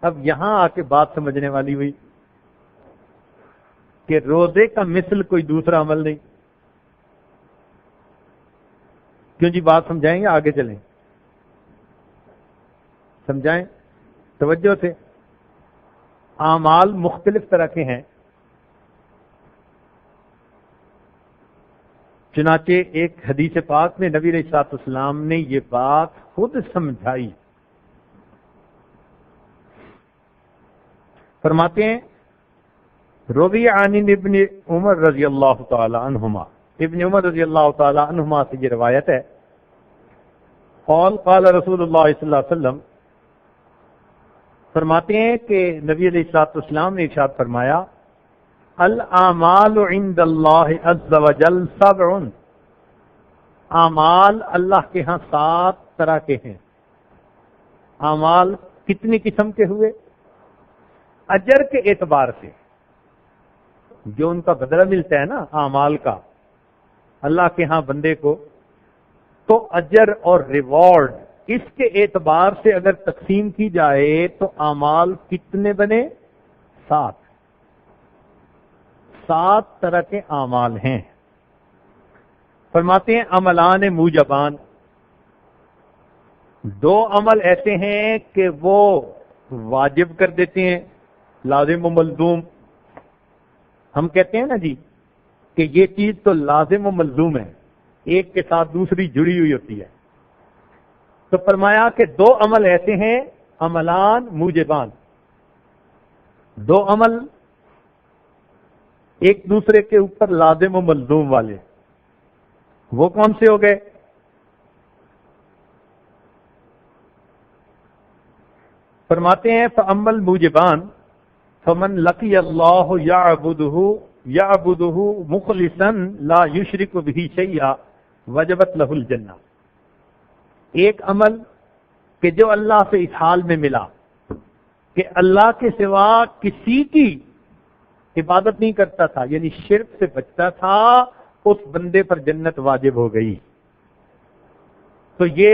اب یہاں آ کے بات سمجھنے والی ہوئی کہ روزے کا مثل کوئی دوسرا عمل نہیں۔ کیوں جی؟ بات سمجھائیں گے، آگے چلیں، سمجھائیں توجہ سے۔ اعمال مختلف طرح کے ہیں، چنانچہ ایک حدیث پاک میں نبی علیہ الصلوۃ والسلام نے یہ بات خود سمجھائی۔ فرماتے ہیں روی عن ابن عمر رضی اللہ تعالی عنہما، ابن عمر رضی اللہ تعالی عنہما سے یہ روایت ہے، قال قال رسول اللہ صلی اللہ علیہ وسلم، فرماتے ہیں کہ نبی علیہ الصلوۃ والسلام نے ارشاد فرمایا الاعمال عند اللہ عز وجل 7، اعمال اللہ کے ہاں 7 طرح کے ہیں۔ اعمال کتنی قسم کے ہوئے؟ اجر کے اعتبار سے، جو ان کا بدلہ ملتا ہے نا اعمال کا اللہ کے ہاں بندے کو، تو اجر اور ریوارڈ اس کے اعتبار سے اگر تقسیم کی جائے تو اعمال کتنے بنے؟ 7 طرح کے اعمال ہیں۔ فرماتے ہیں عملان موجبان، 2 عمل ایسے ہیں کہ وہ واجب کر دیتے ہیں، لازم و ملزوم۔ ہم کہتے ہیں نا جی کہ یہ چیز تو لازم و ملزوم ہے، ایک کے ساتھ دوسری جڑی ہوئی ہوتی ہے۔ تو فرمایا کہ 2 عمل ایسے ہیں عملان موجبان، 2 عمل ایک دوسرے کے اوپر لازم و ملزوم والے، وہ کون سے ہو گئے؟ فرماتے ہیں فَأَمَّا الْمُوجِبَانِ، فمن لقی اللہ یعبدہ مخلصا لا یشرک بہ شیئا وجبت لہ الجنہ. ایک عمل کہ جو اللہ سے اس حال میں ملا کہ اللہ کے سوا کسی کی عبادت نہیں کرتا تھا، یعنی شرک سے بچتا تھا، اس بندے پر جنت واجب ہو گئی. تو یہ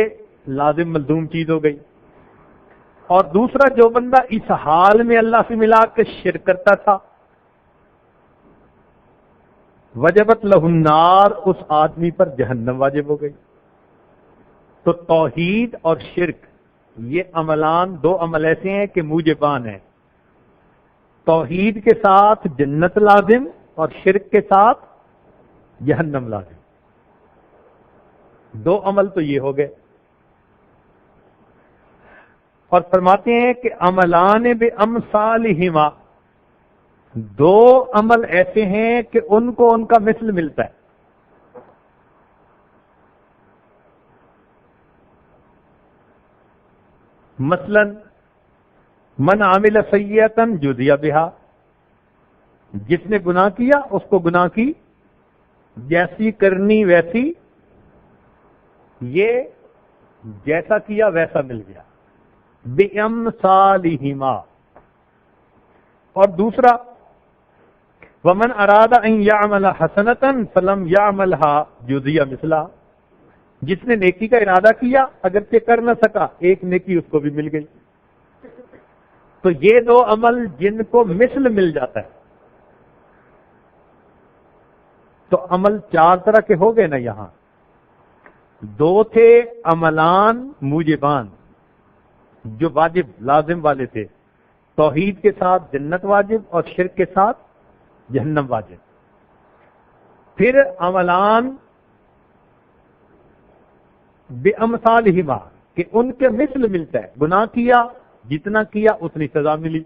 لازم ملزوم چیز ہو گئی. اور دوسرا، جو بندہ اس حال میں اللہ سے ملا کے شرک کرتا تھا، وجبت لہ النار، اس آدمی پر جہنم واجب ہو گئی. تو توحید اور شرک یہ عملان، دو عمل ایسے ہیں کہ موجبان ہیں. توحید کے ساتھ جنت لازم اور شرک کے ساتھ جہنم لازم. دو عمل تو یہ ہو گئے. اور فرماتے ہیں کہ عملان بامثالہما، دو عمل ایسے ہیں کہ ان کو ان کا مثل ملتا ہے. مثلا من عمل سیئۃ جزی بہا، جس نے گناہ کیا اس کو گناہ کی جیسی کرنی ویسی، یہ جیسا کیا ویسا مل گیا. بامثالہما. اور دوسرا، ومن اراد ان یعمل حسنۃ فلم یعملها جزی مثلہا، جس نے نیکی کا ارادہ کیا اگرچہ کر نہ سکا، ایک نیکی اس کو بھی مل گئی. تو یہ دو عمل جن کو مثل مل جاتا ہے. تو عمل چار طرح کے ہو گئے نا. یہاں دو تھے عملان موجبان جو واجب لازم والے تھے، توحید کے ساتھ جنت واجب اور شرک کے ساتھ جہنم واجب. پھر عملان بامثالہما کہ ان کے مثل ملتا ہے. گناہ کیا، جتنا کیا اتنی سزا ملی.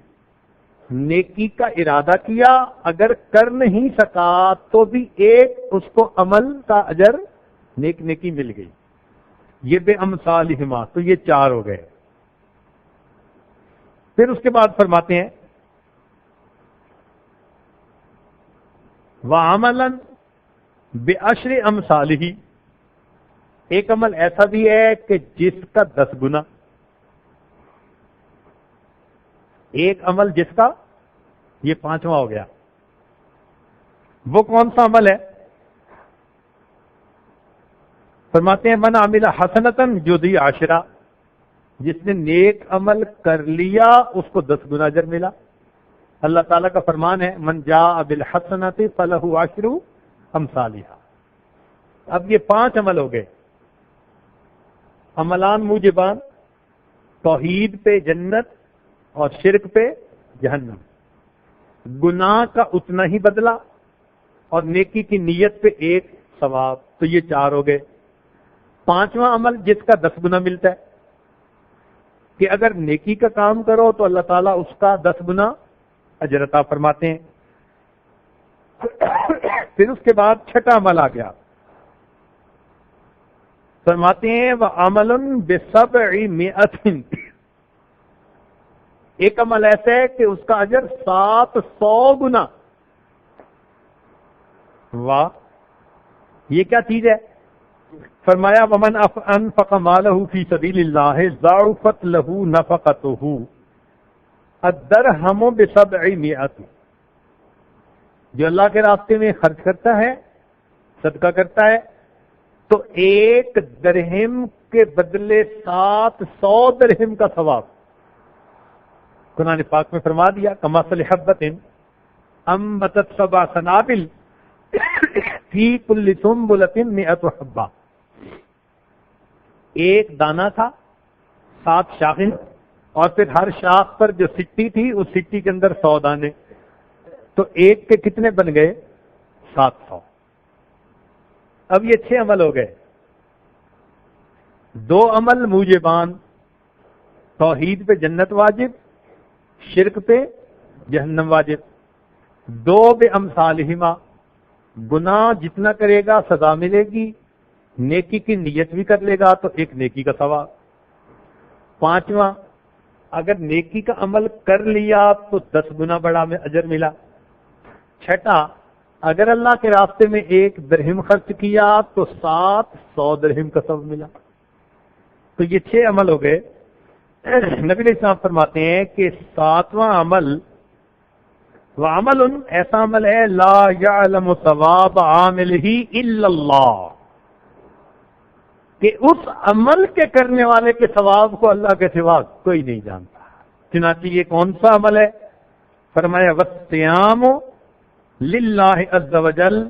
نیکی کا ارادہ کیا، اگر کر نہیں سکا تو بھی ایک اس کو عمل کا اجر، نیکی مل گئی. یہ بامثالہما. تو یہ چار ہو گئے. پھر اس کے بعد فرماتے ہیں وَعَمَلًا بِعَشْرِ أَمْثَالِهِ، ایک عمل ایسا بھی ہے کہ جس کا 10 گنا. ایک عمل جس کا، یہ پانچواں ہو گیا. وہ کون سا عمل ہے؟ فرماتے ہیں من عمل حسنۃ جزی عشرہ، جس نے نیک عمل کر لیا اس کو 10 گنا اجر ملا. اللہ تعالیٰ کا فرمان ہے من جاء بالحسنۃ فلہ عشر امثالھا. اب یہ 5 عمل ہو گئے. عملان موجبان، توحید پہ جنت اور شرک پہ جہنم. گناہ کا اتنا ہی بدلہ اور نیکی کی نیت پہ ایک ثواب. تو یہ 4 ہو گئے. 5واں عمل جس کا 10 گنا ملتا ہے کہ اگر نیکی کا کام کرو تو اللہ تعالیٰ اس کا 10 گنا اجر عطا فرماتے ہیں. پھر اس کے بعد 6واں عمل آ گیا. فرماتے ہیں وَعَمَلٌ ب700، ایک عمل ایسا ہے کہ اس کا اجر 700 گنا. واہ، یہ کیا چیز ہے؟ فرمایا ومن انفق مالہ فی سبیل اللہ ضاعفت لہ نفقتہ الدرہم ب700، جو اللہ کے راستے میں خرچ کرتا ہے، صدقہ کرتا ہے، تو 1 درہم کے بدلے 700 درہم کا ثواب. قرآن پاک میں فرما دیا کمثل حبۃ انبتت 7 سنابل فی کل سنبلۃ 100 حبہ. ایک دانہ تھا، 7 شاخیں، اور پھر ہر شاخ پر جو سٹی تھی اس سٹی کے اندر 100 دانے. تو ایک کے کتنے بن گئے؟ 700. اب یہ 6 عمل ہو گئے. 2 عمل موجبان، توحید پہ جنت واجب، شرک پہ جہنم واجب. 2 بامثالہما، گناہ جتنا کرے گا سزا ملے گی، نیکی کی نیت بھی کر لے گا تو ایک نیکی کا ثواب. 5واں اگر نیکی کا عمل کر لیا تو 10 گنا بڑا میں اجر ملا. چھٹا، اگر اللہ کے راستے میں 1 درہم خرچ کیا تو 700 درہم کا ثواب ملا. تو یہ 6 عمل ہو گئے. نبی علیہ السلام فرماتے ہیں کہ 7واں عمل وعمل ایسا عمل ہے لا یعلم ثواب عاملہ الا اللہ، کہ اس عمل کے کرنے والے کے ثواب کو اللہ کے سوا کوئی نہیں جانتا. چنانچہ یہ کون سا عمل ہے؟ فرمایا والصیام للہ عز وجل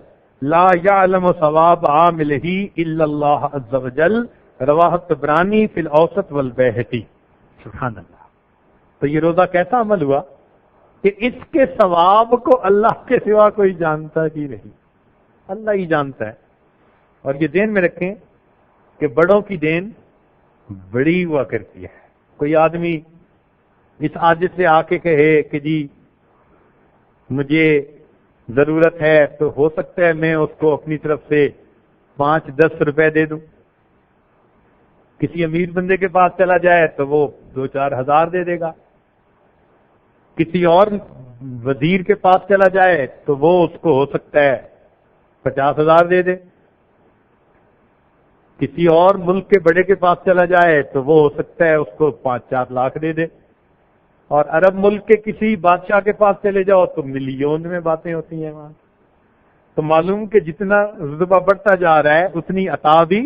لا یعلم ثواب عاملہ الا اللہ عز وجل، رواہ الطبرانی فی الاوسط والبیہقی. سبحان اللہ. تو یہ روزہ کیسا عمل ہوا کہ اس کے ثواب کو اللہ کے سوا کوئی جانتا ہی نہیں، اللہ ہی جانتا ہے. اور یہ ذہن میں رکھیں کہ بڑوں کی دین بڑی ہوا کرتی ہے. کوئی آدمی اس عاجز سے آ کے کہے کہ جی مجھے ضرورت ہے، تو ہو سکتا ہے میں اس کو اپنی طرف سے 5-10 روپے دے دوں. کسی امیر بندے کے پاس چلا جائے تو وہ 2-4 ہزار دے دے گا. کسی اور وزیر کے پاس چلا جائے تو وہ اس کو ہو سکتا ہے 50,000 دے دے. کسی اور ملک کے بڑے کے پاس چلا جائے تو وہ ہو سکتا ہے اس کو 5-4 لاکھ دے دے. اور عرب ملک کے کسی بادشاہ کے پاس چلے جاؤ تو ملین میں باتیں ہوتی ہیں وہاں. تو معلوم کہ جتنا رتبہ بڑھتا جا رہا ہے اتنی عطا بھی.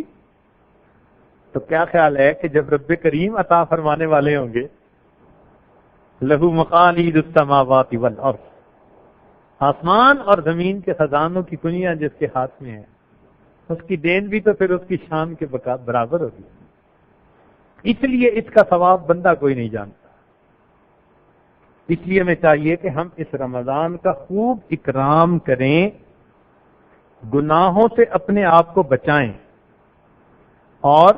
تو کیا خیال ہے کہ جب رب کریم عطا فرمانے والے ہوں گے، لہو مقالید السماوات والارض، آسمان اور زمین کے خزانوں کی کنیاں جس کے ہاتھ میں ہے، اس کی دین بھی تو پھر اس کی شان کے برابر ہوگی. اس لیے اس کا ثواب بندہ کوئی نہیں جانتا. اس لیے ہمیں چاہیے کہ ہم اس رمضان کا خوب اکرام کریں، گناہوں سے اپنے آپ کو بچائیں اور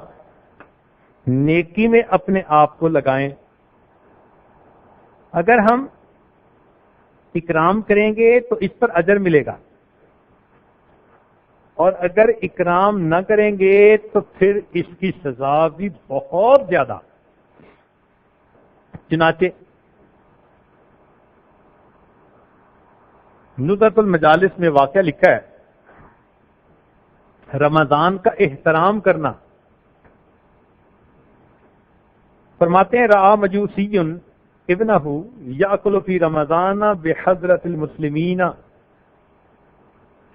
نیکی میں اپنے آپ کو لگائیں. اگر ہم اکرام کریں گے تو اس پر اجر ملے گا، اور اگر اکرام نہ کریں گے تو پھر اس کی سزا بھی بہت زیادہ. چنانچہ نزہۃ المجالس میں واقعہ لکھا ہے، رمضان کا احترام کرنا. فرماتے ہیں رعا مجوسی ابنہ یاکل فی رمضان بحضرت المسلمین.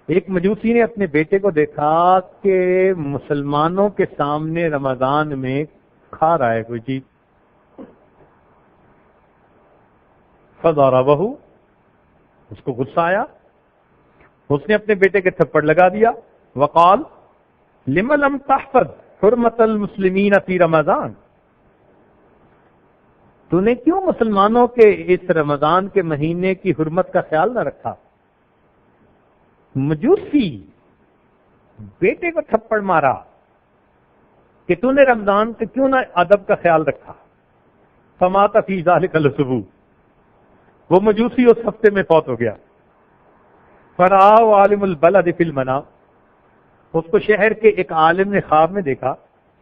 ایک مجوسی نے اپنے بیٹے کو دیکھا کہ مسلمانوں کے سامنے رمضان میں کھا رہا ہے کوئی چیز. فضربہ، اس کو غصہ آیا، اس نے اپنے بیٹے کے تھپڑ لگا دیا. وقال لم لم تحفظ حرمت المسلمین فی رمضان، تو نے کیوں مسلمانوں کے اس رمضان کے مہینے کی حرمت کا خیال نہ رکھا؟ مجوسی بیٹے کو تھپڑ مارا کہ تو نے رمضان کے کیوں نہ ادب کا خیال رکھا. فمات فی ذلک الاسبوع، وہ مجوسی اس ہفتے میں فوت ہو گیا. فرآہ عالم البلد فی المنام، اس کو شہر کے ایک عالم نے خواب میں دیکھا.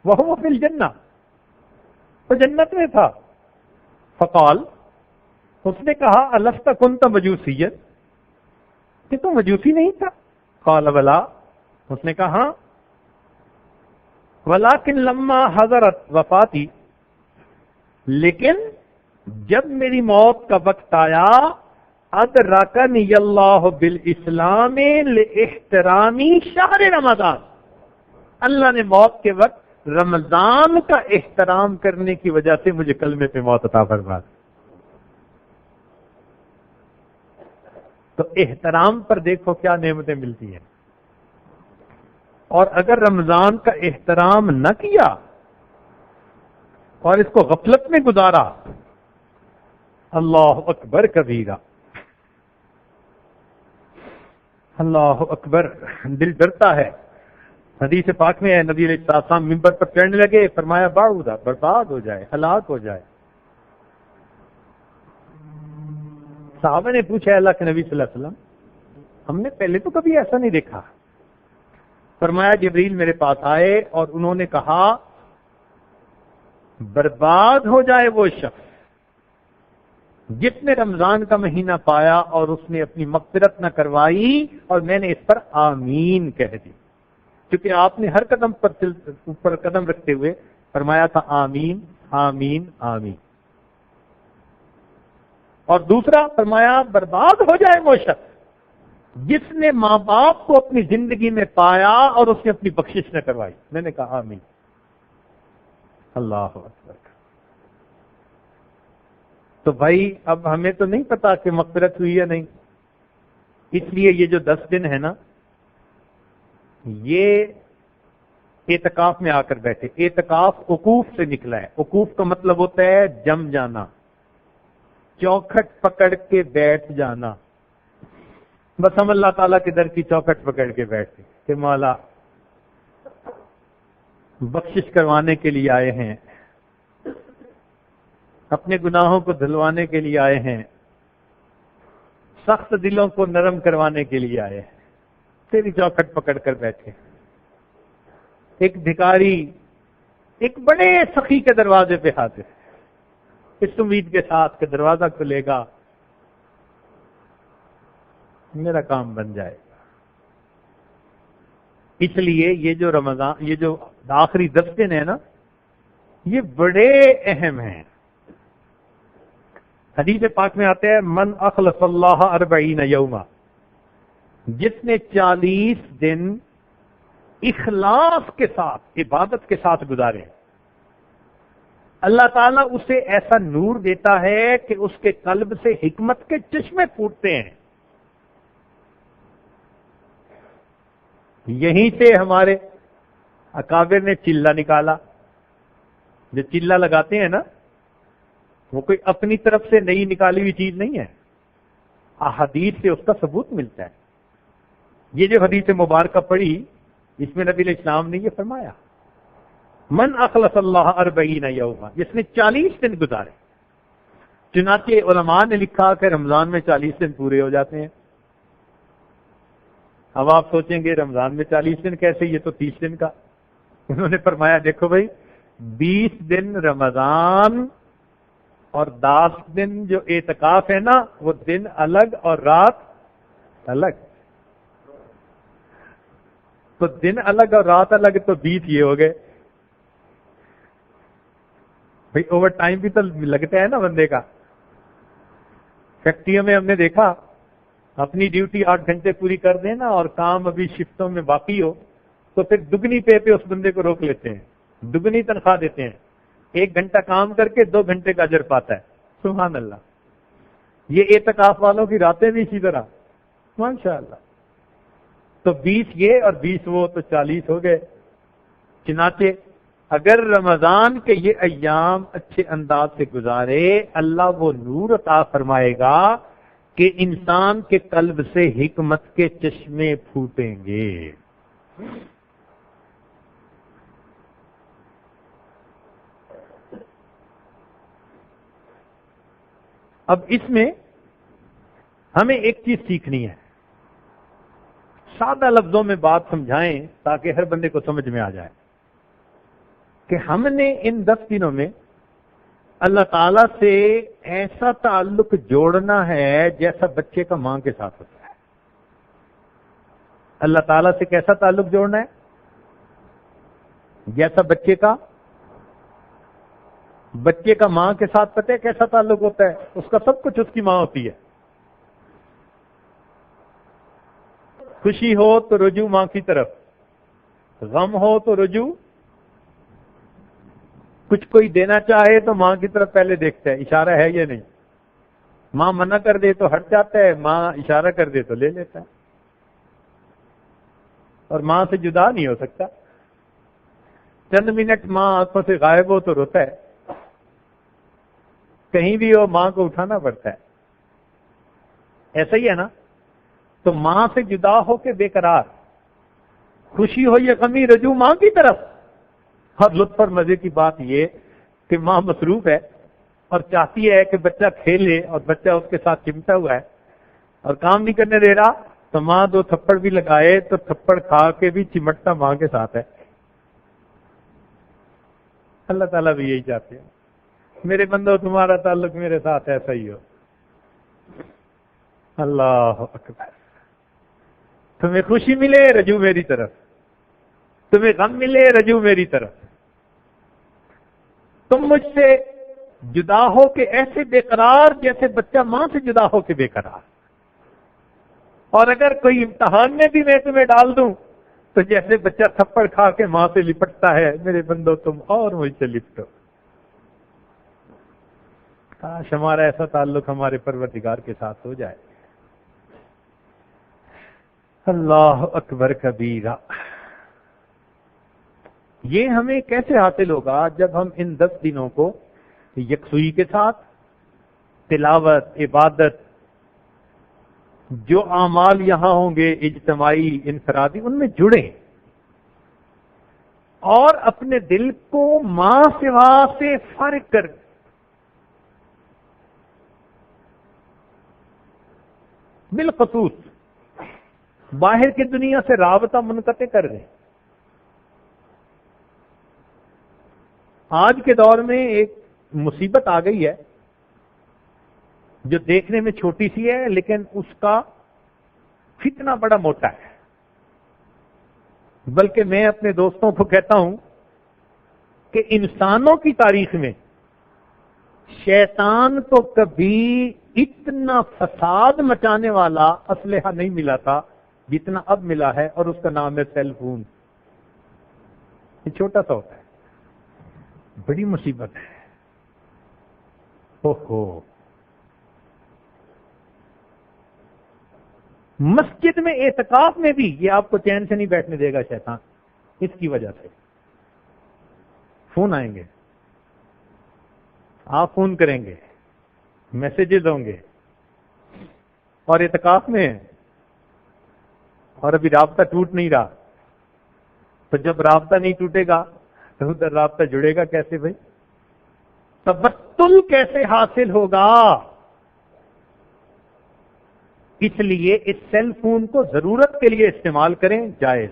وہو فی الجنہ، وہ جنت میں تھا. فقال، اس نے کہا الست کنت مجوسیت، کہ تو مجوسی نہیں تھا؟ قال بلا، اس نے کہا ہاں. ولکن لما حضرت وفاتی، لیکن جب میری موت کا وقت آیا، ادرکنی اللہ بالاسلام لاحترامی شہر رمضان، اللہ نے موت کے وقت رمضان کا احترام کرنے کی وجہ سے مجھے کلمے پہ موت عطا فرما. تو احترام پر دیکھو کیا نعمتیں ملتی ہیں. اور اگر رمضان کا احترام نہ کیا اور اس کو غفلت میں گزارا، اللہ اکبر کبیرہ، اللہ اکبر، دل ڈرتا ہے. حدیث پاک میں ہے نبی علیہ السلام ممبر پر چڑھنے لگے، فرمایا باعوذہ، برباد ہو جائے، ہلاک ہو جائے. صحابہ نے پوچھا اللہ کے نبی صلی اللہ علیہ وسلم، ہم نے پہلے تو کبھی ایسا نہیں دیکھا. فرمایا جبریل میرے پاس آئے اور انہوں نے کہا برباد ہو جائے وہ شخص جس نے رمضان کا مہینہ پایا اور اس نے اپنی مغفرت نہ کروائی اور میں نے اس پر آمین کہہ دی، کیونکہ آپ نے ہر قدم پر اوپر قدم رکھتے ہوئے فرمایا تھا آمین آمین آمین۔ اور دوسرا فرمایا برباد ہو جائے وہ شخص جس نے ماں باپ کو اپنی زندگی میں پایا اور اس نے اپنی بخشش نہ کروائی۔ میں نے کہا آمین۔ اللہ اکبر۔ تو بھائی اب ہمیں تو نہیں پتا کہ مغفرت ہوئی یا نہیں، اس لیے یہ جو 10 دن ہے نا، یہ اعتکاف میں آ کر بیٹھے۔ اعتکاف عکوف سے نکلا ہے۔ عکوف کا مطلب ہوتا ہے جم جانا، چوکھٹ پکڑ کے بیٹھ جانا۔ بس ہم اللہ تعالیٰ کے در کی چوکھٹ پکڑ کے بیٹھے کہ مولا بخشش کروانے کے لیے آئے ہیں، اپنے گناہوں کو دھلوانے کے لیے آئے ہیں، سخت دلوں کو نرم کروانے کے لیے آئے ہیں، تیری چوکھٹ پکڑ کر بیٹھے۔ ایک بھکاری ایک بڑے سخی کے دروازے پہ حاضر ہے، اس امید کے ساتھ کہ دروازہ کھلے گا، میرا کام بن جائے گا۔ اس لیے یہ جو رمضان، یہ جو آخری 10 دن ہے نا، یہ بڑے اہم ہیں۔ حدیث پاک میں آتے ہیں من اخلص اللہ 40 یوما، جس نے 40 دن اخلاص کے ساتھ عبادت کے ساتھ گزارے، اللہ تعالیٰ اسے ایسا نور دیتا ہے کہ اس کے قلب سے حکمت کے چشمے پھوٹتے ہیں۔ یہیں سے ہمارے اکابر نے چلہ نکالا۔ جو چلہ لگاتے ہیں نا، وہ کوئی اپنی طرف سے نئی نکالی ہوئی چیز نہیں ہے، احادیث سے اس کا ثبوت ملتا ہے۔ یہ جو حدیث مبارکہ پڑھی، اس میں نبی علیہ السلام نے یہ فرمایا من اخلص اللہ 40 یوما، جس نے 40 دن گزارے۔ چنانچہ علماء نے لکھا کہ رمضان میں 40 دن پورے ہو جاتے ہیں۔ اب آپ سوچیں گے رمضان میں 40 دن کیسے، یہ تو 30 دن کا۔ انہوں نے فرمایا دیکھو بھائی، 20 دن رمضان اور 10 دن جو اعتکاف ہے نا، وہ دن الگ اور رات الگ، تو دن الگ اور رات الگ، تو 20 یہ ہو گئے۔ بھائی اوور ٹائم بھی تو لگتا ہے نا بندے کا۔ فیکٹریوں میں ہم نے دیکھا، اپنی ڈیوٹی 8 گھنٹے پوری کر دینا اور کام ابھی شفٹوں میں باقی ہو تو پھر دگنی پہ اس بندے کو روک لیتے ہیں، دگنی تنخواہ دیتے ہیں۔ 1 گھنٹہ کام کر کے 2 گھنٹے کا اجر پاتا ہے۔ سبحان اللہ۔ یہ اعتکاف والوں کی راتیں بھی اسی طرح، ماشاءاللہ۔ تو 20 یہ اور 20 وہ، تو 40 ہو گئے۔ چنانچہ اگر رمضان کے یہ ایام اچھے انداز سے گزارے، اللہ وہ نور عطا فرمائے گا کہ انسان کے قلب سے حکمت کے چشمے پھوٹیں گے۔ اب اس میں ہمیں ایک چیز سیکھنی ہے، سادہ لفظوں میں بات سمجھائیں تاکہ ہر بندے کو سمجھ میں آ جائے کہ ہم نے ان 10 دنوں میں اللہ تعالیٰ سے ایسا تعلق جوڑنا ہے جیسا بچے کا ماں کے ساتھ ہوتا ہے۔ اللہ تعالیٰ سے کیسا تعلق جوڑنا ہے؟ جیسا بچے کا ماں کے ساتھ پتہ ہے کیسا تعلق ہوتا ہے؟ اس کا سب کچھ اس کی ماں ہوتی ہے۔ خوشی ہو تو رجوع ماں کی طرف، غم ہو تو رجوع، کچھ کوئی دینا چاہے تو ماں کی طرف پہلے دیکھتا ہے اشارہ ہے یا نہیں۔ ماں منع کر دے تو ہٹ جاتا ہے، ماں اشارہ کر دے تو لے لیتا ہے، اور ماں سے جدا نہیں ہو سکتا۔ چند منٹ ماں آنکھوں سے غائب ہو تو روتا ہے، کہیں بھی ہو ماں کو اٹھانا پڑتا ہے۔ ایسا ہی ہے نا؟ تو ماں سے جدا ہو کے بے قرار، خوشی ہو یا غمی، رجوع ماں کی طرف۔ اور لطف اور مزے کی بات یہ کہ ماں مصروف ہے اور چاہتی ہے کہ بچہ کھیلے، اور بچہ اس کے ساتھ چمٹا ہوا ہے اور کام نہیں کرنے دے رہا، تو ماں 2 تھپڑ بھی لگائے تو تھپڑ کھا کے بھی چمٹتا ماں کے ساتھ ہے۔ اللہ تعالیٰ بھی یہی چاہتے ہیں، میرے بندو تمہارا تعلق میرے ساتھ ایسا ہی ہو۔ اللہ اکبر. تمہیں خوشی ملے رجوع میری طرف، تمہیں غم ملے رجوع میری طرف. تم مجھ سے جدا ہو کے ایسے بے قرار جیسے بچہ ماں سے جدا ہو کے بے قرار. اور اگر کوئی امتحان میں بھی میں تمہیں ڈال دوں تو جیسے بچہ تھپڑ کھا کے ماں سے لپٹتا ہے، میرے بندو تم اور مجھ سے لپٹو. کاش ہمارا ایسا تعلق ہمارے پروردگار کے ساتھ ہو جائے. اللہ اکبر کبیرہ. یہ ہمیں کیسے حاصل ہوگا؟ جب ہم ان 10 دنوں کو یکسوئی کے ساتھ تلاوت، عبادت، جو اعمال یہاں ہوں گے اجتماعی انفرادی، ان میں جڑیں اور اپنے دل کو ماں سوا سے فارغ کر بالخصوص باہر کی دنیا سے رابطہ منقطع کر دیں. آج کے دور میں ایک مصیبت آ گئی ہے جو دیکھنے میں چھوٹی سی ہے لیکن اس کا فتنہ بڑا موٹا ہے. بلکہ میں اپنے دوستوں کو کہتا ہوں کہ انسانوں کی تاریخ میں شیطان کو کبھی اتنا فساد مچانے والا اسلحہ نہیں ملا تھا جتنا اب ملا ہے، اور اس کا نام ہے سیل فون. یہ چھوٹا سا ہوتا ہے، بڑی مصیبت ہے. اوہو، مسجد میں اعتکاف میں بھی یہ آپ کو چین سے نہیں بیٹھنے دے گا شیطان. اس کی وجہ سے فون آئیں گے، آپ فون کریں گے، میسیجز ہوں گے، اور اعتکاف میں ہیں اور ابھی رابطہ ٹوٹ نہیں رہا. تو جب رابطہ نہیں ٹوٹے گا تو ادھر رابطہ جڑے گا کیسے بھائی؟ تبتل کیسے حاصل ہوگا؟ اس لیے اس سیل فون کو ضرورت کے لیے استعمال کریں، جائز.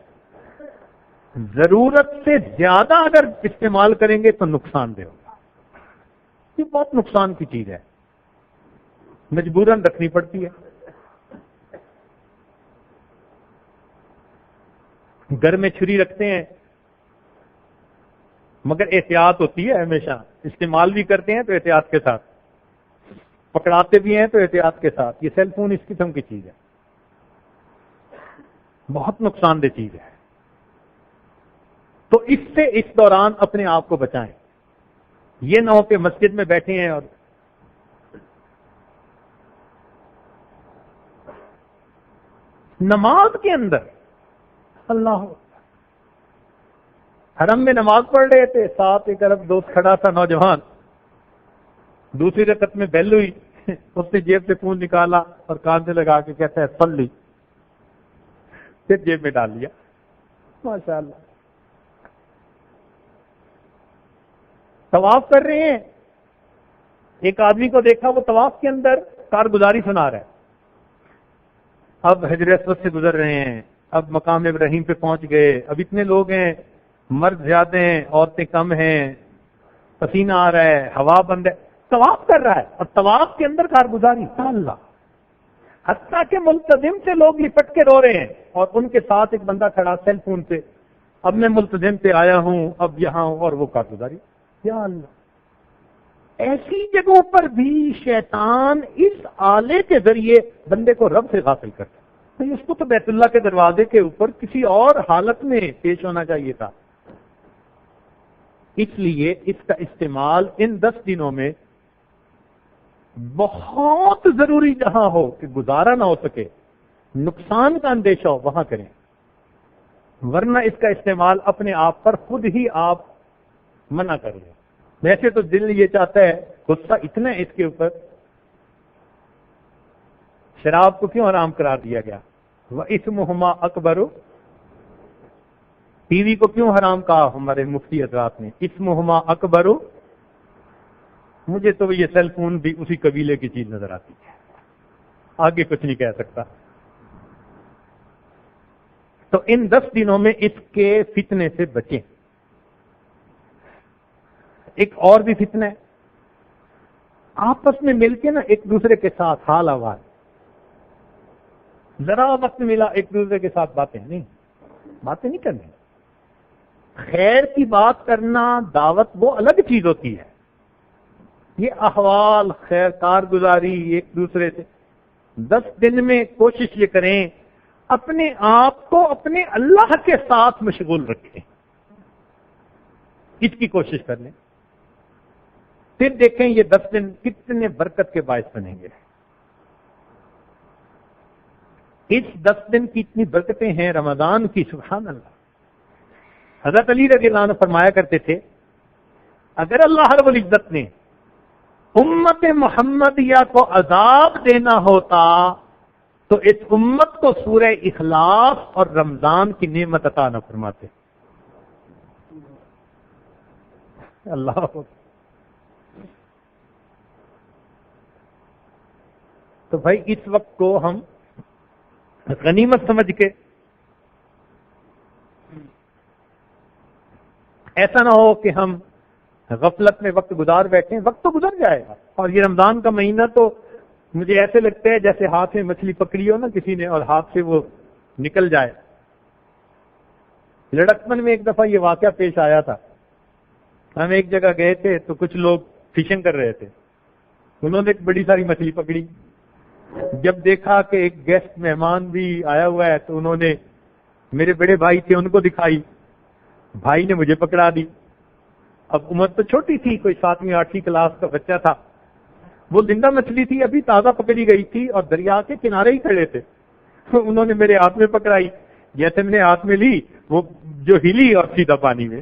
ضرورت سے زیادہ اگر استعمال کریں گے تو نقصان دہ ہوگا. یہ بہت نقصان کی چیز ہے، مجبوراً رکھنی پڑتی ہے. گھر میں چھری رکھتے ہیں مگر احتیاط ہوتی ہے ہمیشہ. استعمال بھی کرتے ہیں تو احتیاط کے ساتھ، پکڑاتے بھی ہیں تو احتیاط کے ساتھ. یہ سیل فون اس قسم کی چیز ہے، بہت نقصان دہ چیز ہے. تو اس سے اس دوران اپنے آپ کو بچائیں. یہ نہ ہو کہ مسجد میں بیٹھے ہیں اور نماز کے اندر اللہ حرم میں نماز پڑھ رہے تھے، ساتھ ایک عرب دوست کھڑا تھا نوجوان. دوسری رکعت میں بیل ہوئی، اس نے جیب سے فون نکالا اور کان سے لگا کے کہتا ہے صلی، پھر جیب میں ڈال لیا. ماشاء اللہ. طواف کر رہے ہیں، ایک آدمی کو دیکھا وہ طواف کے اندر کارگزاری سنا رہا ہے. اب حجر اسود سے گزر رہے ہیں، اب مقام ابراہیم پہ پہنچ گئے، اب اتنے لوگ ہیں، مرد زیادہ ہیں، عورتیں کم ہیں، پسینہ آ رہا ہے، ہوا بند ہے، طواف کر رہا ہے اور طواف کے اندر کارگزاری. اللہ، حتیٰ کہ ملتزم سے لوگ لپٹ کے رو رہے ہیں اور ان کے ساتھ ایک بندہ کھڑا سیل فون پہ، اب میں ملتزم پہ آیا ہوں، اب یہاں ہوں، اور وہ کارگزاری. یا اللہ، ایسی جگہوں پر بھی شیطان اس آلے کے ذریعے بندے کو رب سے غافل کرتا ہے. اس کو تو بیت اللہ کے دروازے کے اوپر کسی اور حالت میں پیش ہونا چاہیے تھا. اس لیے اس کا استعمال ان 10 دنوں میں بہت ضروری، جہاں ہو کہ گزارا نہ ہو سکے، نقصان کا اندیشہ ہو، وہاں کریں. ورنہ اس کا استعمال اپنے آپ پر خود ہی آپ منع کریں. ویسے تو دل یہ چاہتا ہے، غصہ اتنا ہے اس کے اوپر، شراب کو کیوں حرام قرار دیا گیا؟ وَإِثْمُهُمَا أَكْبَرُ. ٹی وی کو کیوں حرام کہا ہمارے مفتی حضرات نے؟ اسمہما اکبر. مجھے تو یہ سیل فون بھی اسی قبیلے کی چیز نظر آتی ہے، آگے کچھ نہیں کہہ سکتا. تو ان 10 دنوں میں اس کے فتنے سے بچیں. ایک اور بھی فتنہ ہے، آپس میں مل کے نا ایک دوسرے کے ساتھ حال آواز ذرا وقت ملا ایک دوسرے کے ساتھ باتیں نہیں کرنی. خیر کی بات کرنا، دعوت وہ الگ چیز ہوتی ہے. یہ احوال، خیر کارگزاری ایک دوسرے سے 10 دن میں کوشش یہ کریں اپنے آپ کو اپنے اللہ کے ساتھ مشغول رکھیں. اس کی کوشش کر لیں، پھر دیکھیں یہ 10 دن کتنے برکت کے باعث بنیں گے. اس 10 دن کی اتنی برکتیں ہیں رمضان کی، سبحان اللہ. حضرت علی رضی اللہ عنہ فرمایا کرتے تھے اگر اللہ رب العزت نے امت محمدیہ کو عذاب دینا ہوتا تو اس امت کو سورہ اخلاص اور رمضان کی نعمت عطا نہ فرماتے. اللہ تو بھائی اس وقت کو ہم غنیمت سمجھ کے، ایسا نہ ہو کہ ہم غفلت میں وقت گزار بیٹھیں. وقت تو گزر جائے گا، اور یہ رمضان کا مہینہ تو مجھے ایسے لگتا ہے جیسے ہاتھ میں مچھلی پکڑی ہو نا کسی نے اور ہاتھ سے وہ نکل جائے. لڑکپن میں ایک دفعہ یہ واقعہ پیش آیا تھا. ہم ایک جگہ گئے تھے تو کچھ لوگ فشنگ کر رہے تھے. انہوں نے ایک بڑی ساری مچھلی پکڑی. جب دیکھا کہ ایک گیسٹ مہمان بھی آیا ہوا ہے تو انہوں نے، میرے بڑے بھائی تھے، ان کو دکھائی. بھائی نے مجھے پکڑا دی. اب عمر تو چھوٹی تھی، کوئی 7ویں 8ویں کلاس کا بچہ تھا. وہ زندہ مچھلی تھی، ابھی تازہ پکڑی گئی تھی اور دریا کے کنارے ہی کھڑے تھے. انہوں نے میرے ہاتھ میں پکڑائی. جیسے میں نے ہاتھ میں لی، وہ جو ہلی اور سیدھا پانی میں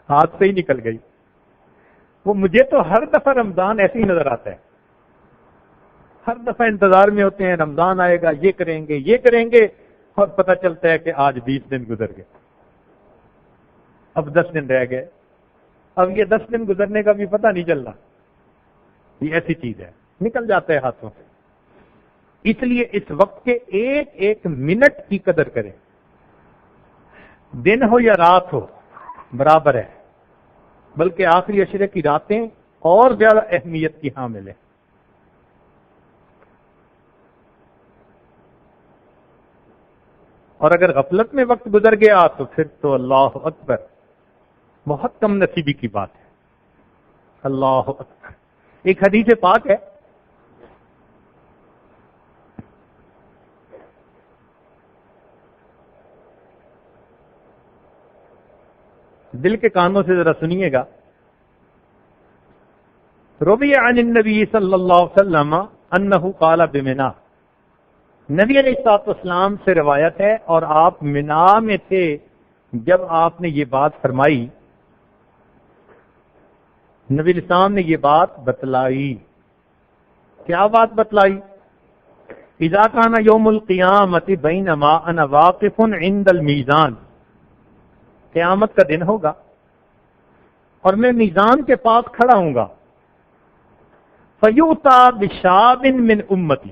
ہاتھ سے ہی نکل گئی. وہ مجھے تو ہر دفعہ رمضان ایسے ہی نظر آتا ہے. ہر دفعہ انتظار میں ہوتے ہیں رمضان آئے گا، یہ کریں گے، اور پتہ چلتا ہے کہ آج 20 دن گزر گئے، اب 10 دن رہ گئے. اب یہ 10 دن گزرنے کا بھی پتہ نہیں چل رہا. یہ ایسی چیز ہے، نکل جاتا ہے ہاتھوں سے. اس لیے اس وقت کے ایک ایک منٹ کی قدر کریں. دن ہو یا رات ہو برابر ہے، بلکہ آخری عشرے کی راتیں اور زیادہ اہمیت کی حامل ہیں. اور اگر غفلت میں وقت گزر گیا تو پھر تو اللہ اکبر، بہت کم نصیبی کی بات ہے. اللہ اکبر. ایک حدیث پاک ہے، دل کے کانوں سے ذرا سنیے گا. روی عن النبی صلی اللہ علیہ وسلم انہ قال بمنا. نبی علیہ الصلوۃ والسلام سے روایت ہے، اور آپ منا میں تھے جب آپ نے یہ بات فرمائی. نبی علیہ السلام نے یہ بات بتلائی. کیا بات بتلائی؟ اذا کان یوم القیامت بینما انا واقف عند المیزان. قیامت کا دن ہوگا اور میں میزان کے پاس کھڑا ہوں گا. فیؤتی بشاب من امتی.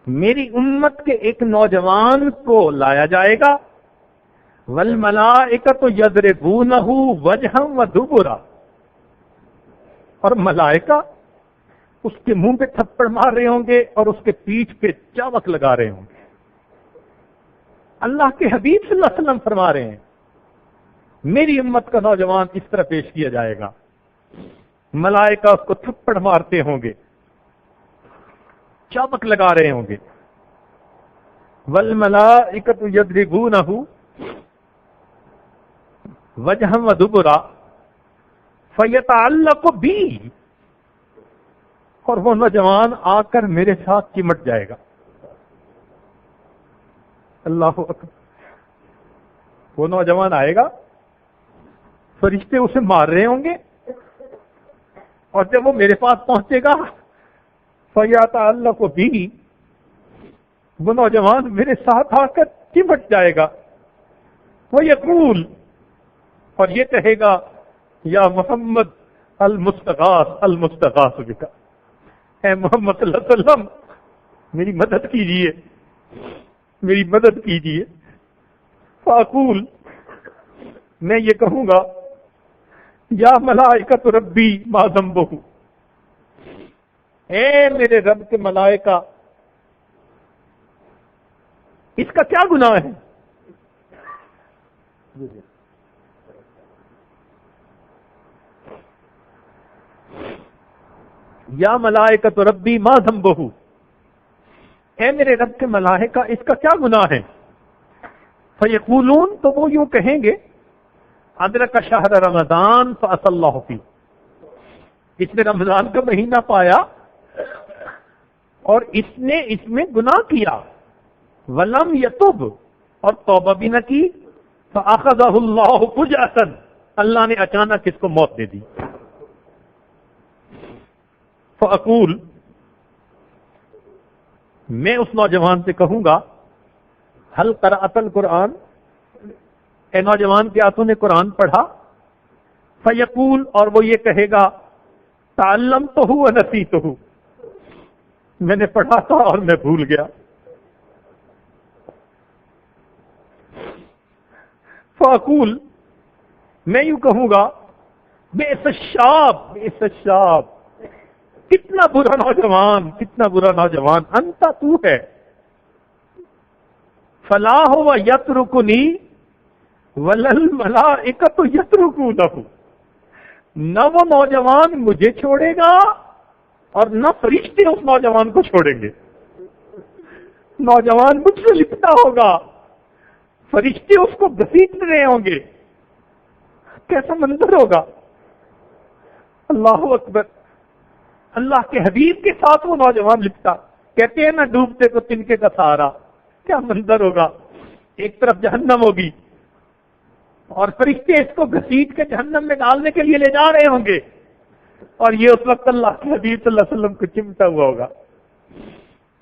میری امت کے ایک نوجوان کو لایا جائے گا. والملائکۃ یضربونہ وجہا ودبرا. اور ملائکہ اس کے منہ پہ تھپڑ مار رہے ہوں گے اور اس کے پیٹھ پہ چاوک لگا رہے ہوں گے. اللہ کے حبیب صلی اللہ علیہ وسلم فرما رہے ہیں میری امت کا نوجوان اس طرح پیش کیا جائے گا. ملائکہ اس کو تھپڑ مارتے ہوں گے، چابک لگا رہے ہوں گے. والملائکۃ یضربونہ وجہا ودبرا فیتعلق بی. اور وہ نوجوان آ کر میرے ساتھ چمٹ جائے گا. اللہ اکبر. وہ نوجوان آئے گا، فرشتے اسے مار رہے ہوں گے، اور جب وہ میرے پاس پہنچے گا فیتعلق بی، وہ نوجوان میرے ساتھ آ کر چمٹ جائے گا. وہ یقول، اور یہ کہے گا یا محمد المستغاث المستغاث بک. اے محمد صلی اللہ علیہ وسلم میری مدد کیجیے، میری مدد کیجیے. فاقول، میں یہ کہوں گا یا ملائکۃ ربی ما ذنبہ. اے میرے رب کے ملائکہ، اس کا کیا گناہ ہے؟ یا ملائکۃ ربی ما ذنبہ، اے میرے رب کے ملائکہ اس کا کیا گناہ ہے؟ فیقولون، تو وہ یوں کہیں گے ادرک شہر رمضان فعصى اللہ فیہ، اس نے رمضان کا مہینہ پایا اور اس نے اس میں گناہ کیا، ولم یتب، اور توبہ بھی نہ کی، فاخذہ اللہ فجأۃ، اللہ نے اچانک اس کو موت دے دی۔ فاقول، میں اس نوجوان سے کہوں گا هل قرأت القرآن، اے نوجوان کیا تو نے قرآن پڑھا؟ فیقول، اور وہ یہ کہے گا تعلمتہ ونسیتہ، میں نے پڑھا تھا اور میں بھول گیا۔ فاقول، میں یوں کہوں گا بئس الشاب، بئس الشاب، کتنا برا نوجوان، کتنا برا نوجوان، انت تو ہے۔ فلا هو یترکنی ولا الملائکۃ یترکونہ، نہ وہ نوجوان مجھے چھوڑے گا اور نہ فرشتے اس نوجوان کو چھوڑیں گے۔ نوجوان مجھ سے لپٹا ہوگا، فرشتے اس کو گھسیٹ رہے ہوں گے، کیسا منظر ہوگا۔ اللہ اکبر، اللہ کے حبیب کے ساتھ وہ نوجوان لپٹا، کہتے ہیں نا ڈوبتے تو تنکے کا سہارا، کیا منظر ہوگا۔ ایک طرف جہنم ہوگی اور فرشتے اس کو گھسیٹ کے جہنم میں ڈالنے کے لیے لے جا رہے ہوں گے، اور یہ اس وقت اللہ کے حبیب صلی اللہ علیہ وسلم کو چمٹا ہوا ہوگا۔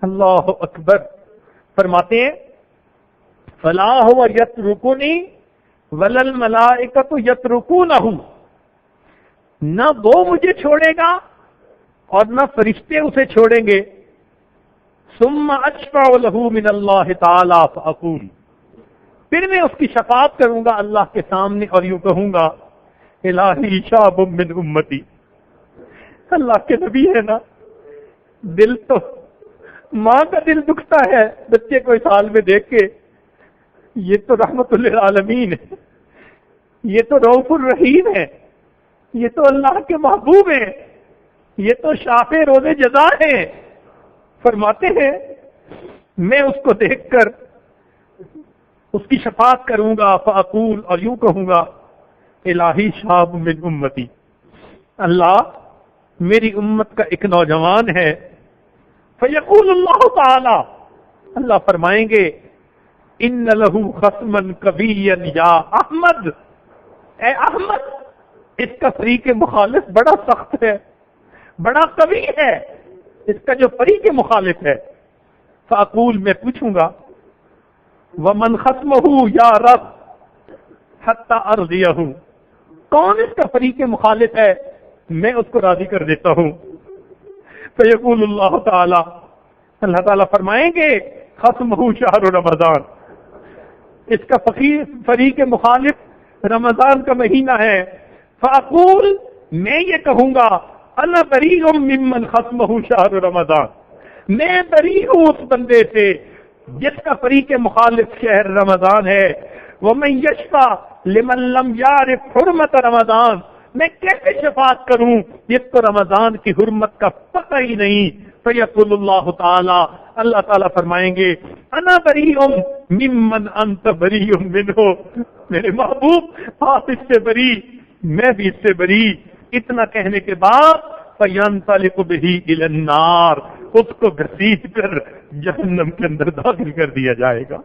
اللہ اکبر، فرماتے ہیں فلا هو یترکنی ولا الملائکۃ یترکونہ، نہ وہ مجھے چھوڑے گا اور نہ فرشتے اسے چھوڑیں گے۔ ثم اشفع له من اللہ تعالی فاقول، پھر میں اس کی شفاعت کروں گا اللہ کے سامنے اور یوں کہوں گا الہی شاب من امتی، اللہ کے نبی ہے نا، دل تو ماں کا دل دکھتا ہے بچے کو اس حال میں دیکھ کے، یہ تو رحمت للعالمین ہے، یہ تو رؤوف الرحیم ہے، یہ تو اللہ کے محبوب ہیں، یہ تو شافع روز جزا ہے۔ فرماتے ہیں میں اس کو دیکھ کر اس کی شفاعت کروں گا، فاقول، اور یوں کہوں گا الہی شاب من امتی، اللہ میری امت کا ایک نوجوان ہے۔ فیقول اللہ تعالی، اللہ فرمائیں گے ان لہ خصما قویا یا احمد، اے احمد اس کا فریق مخالف بڑا سخت ہے، بڑا قوی ہے، اس کا جو فریق مخالف ہے۔ فاقول، میں پوچھوں گا ومن خصمہ یا رب حتی ارضیہ، کون اس کا فریق مخالف ہے، میں اس کو راضی کر دیتا ہوں۔ فیقول اللہ تعالی، اللہ تعالیٰ فرمائیں گے خصمہ شہر رمضان، اس کا فریق مخالف رمضان کا مہینہ ہے۔ فاقول، میں یہ کہوں گا انا بریء ممن خصمہ شہر رمضان، میں بری ہوں اس بندے سے جس کا فریق مخالف شہر رمضان ہے۔ ومن یشفع لمن لم یعرف حرمت رمضان، میں کیسے شفاعت کروں جس کو رمضان کی حرمت کا پتہ ہی نہیں۔ فیقول اللہ تعالی، اللہ تعالیٰ فرمائیں گے انا بریء ممن انت بریء منہ، میرے محبوب آپ اس سے بری، میں بھی اس سے بری۔ اتنا کہنے کے بعد فینطلق بہ الی النار، اس کو گھسیٹ کر جہنم کے اندر داخل کر دیا جائے گا۔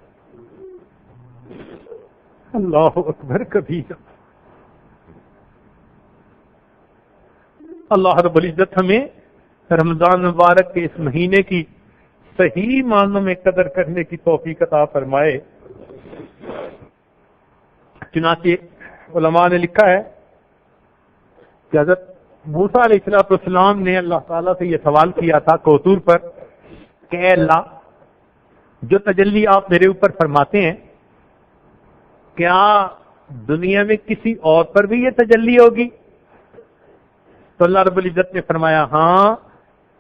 اللہ اکبر کبیرہ۔ اللہ رب العزت ہمیں رمضان مبارک کے اس مہینے کی صحیح معنوں میں قدر کرنے کی توفیق عطا فرمائے۔ چنانچہ علماء نے لکھا ہے کہ حضرت موسیٰ علیہ السلام نے اللہ تعالیٰ سے یہ سوال کیا تھا کوثر پر کہ اے اللہ، جو تجلی آپ میرے اوپر فرماتے ہیں کیا دنیا میں کسی اور پر بھی یہ تجلی ہوگی؟ تو اللہ رب العزت نے فرمایا ہاں،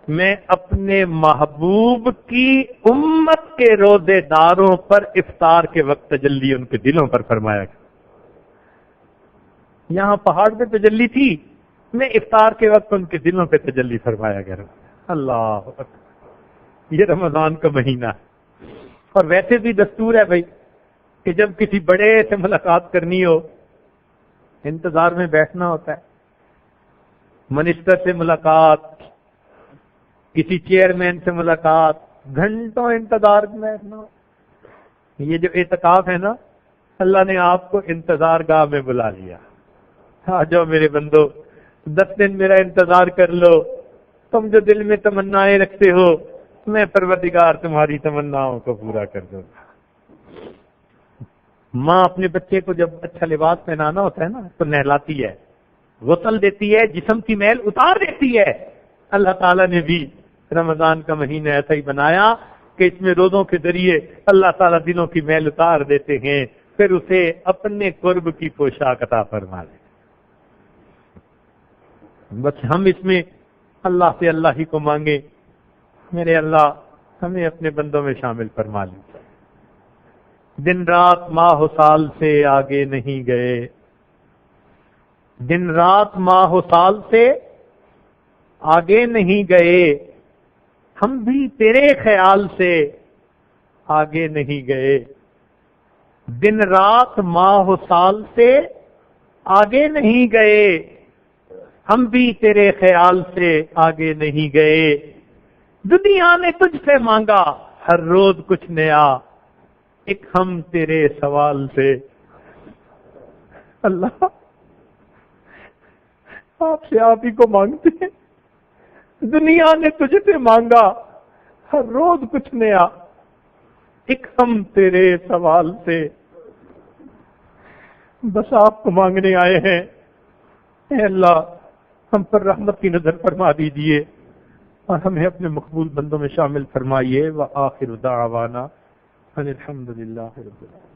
میں اپنے محبوب کی امت کے روزے داروں پر افطار کے وقت تجلی ان کے دلوں پر فرمایا گیا. یہاں پہاڑ پہ تجلی تھی، میں افطار کے وقت ان کے دلوں پہ تجلی فرمایا گیا. اللہ اکبر، یہ رمضان کا مہینہ ہے. اور ویسے بھی دستور ہے بھائی کہ جب کسی بڑے سے ملاقات کرنی ہو انتظار میں بیٹھنا ہوتا ہے. منسٹر سے ملاقات، کسی چیئرمین سے ملاقات، گھنٹوں انتظار میں بیٹھنا. یہ جو اعتکاف ہے نا، اللہ نے آپ کو انتظار گاہ میں بلا لیا. آ جاؤ میرے بندو، 10 دن میرا انتظار کر لو. تم جو دل میں تمنائیں رکھتے ہو میں پروردگار تمہاری تمناؤں کو پورا کر دوں گا. ماں اپنے بچے کو جب اچھا لباس پہنانا ہوتا ہے نا تو نہلاتی ہے، غسل دیتی ہے، جسم کی میل اتار دیتی ہے. اللہ تعالیٰ نے بھی رمضان کا مہینہ ایسا ہی بنایا کہ اس میں روزوں کے ذریعے اللہ تعالیٰ دلوں کی میل اتار دیتے ہیں، پھر اسے اپنے قرب کی پوشاک عطا فرما دیتے. بس ہم اس میں اللہ سے اللہ ہی کو مانگے، میرے اللہ ہمیں اپنے بندوں میں شامل فرما لیجیے. دن رات ماہ و سال سے آگے نہیں گئے، دن رات ماہ و سال سے آگے نہیں گئے، ہم بھی تیرے خیال سے آگے نہیں گئے. دن رات ماہ و سال سے آگے نہیں گئے، ہم بھی تیرے خیال سے آگے نہیں گئے. دنیا نے تجھ سے مانگا ہر روز کچھ نیا، ایک ہم تیرے سوال سے. اللہ آپ سے آپ ہی کو مانگتے ہیں. دنیا نے تجھ سے مانگا ہر روز کچھ نیا، ایک ہم تیرے سوال سے. بس آپ کو مانگنے آئے ہیں. اے اللہ ہم پر رحمت کی نظر فرما دیجئے اور ہمیں اپنے مقبول بندوں میں شامل فرمائیے. وآخر دعوانا ان الحمد للہ رب العالمین.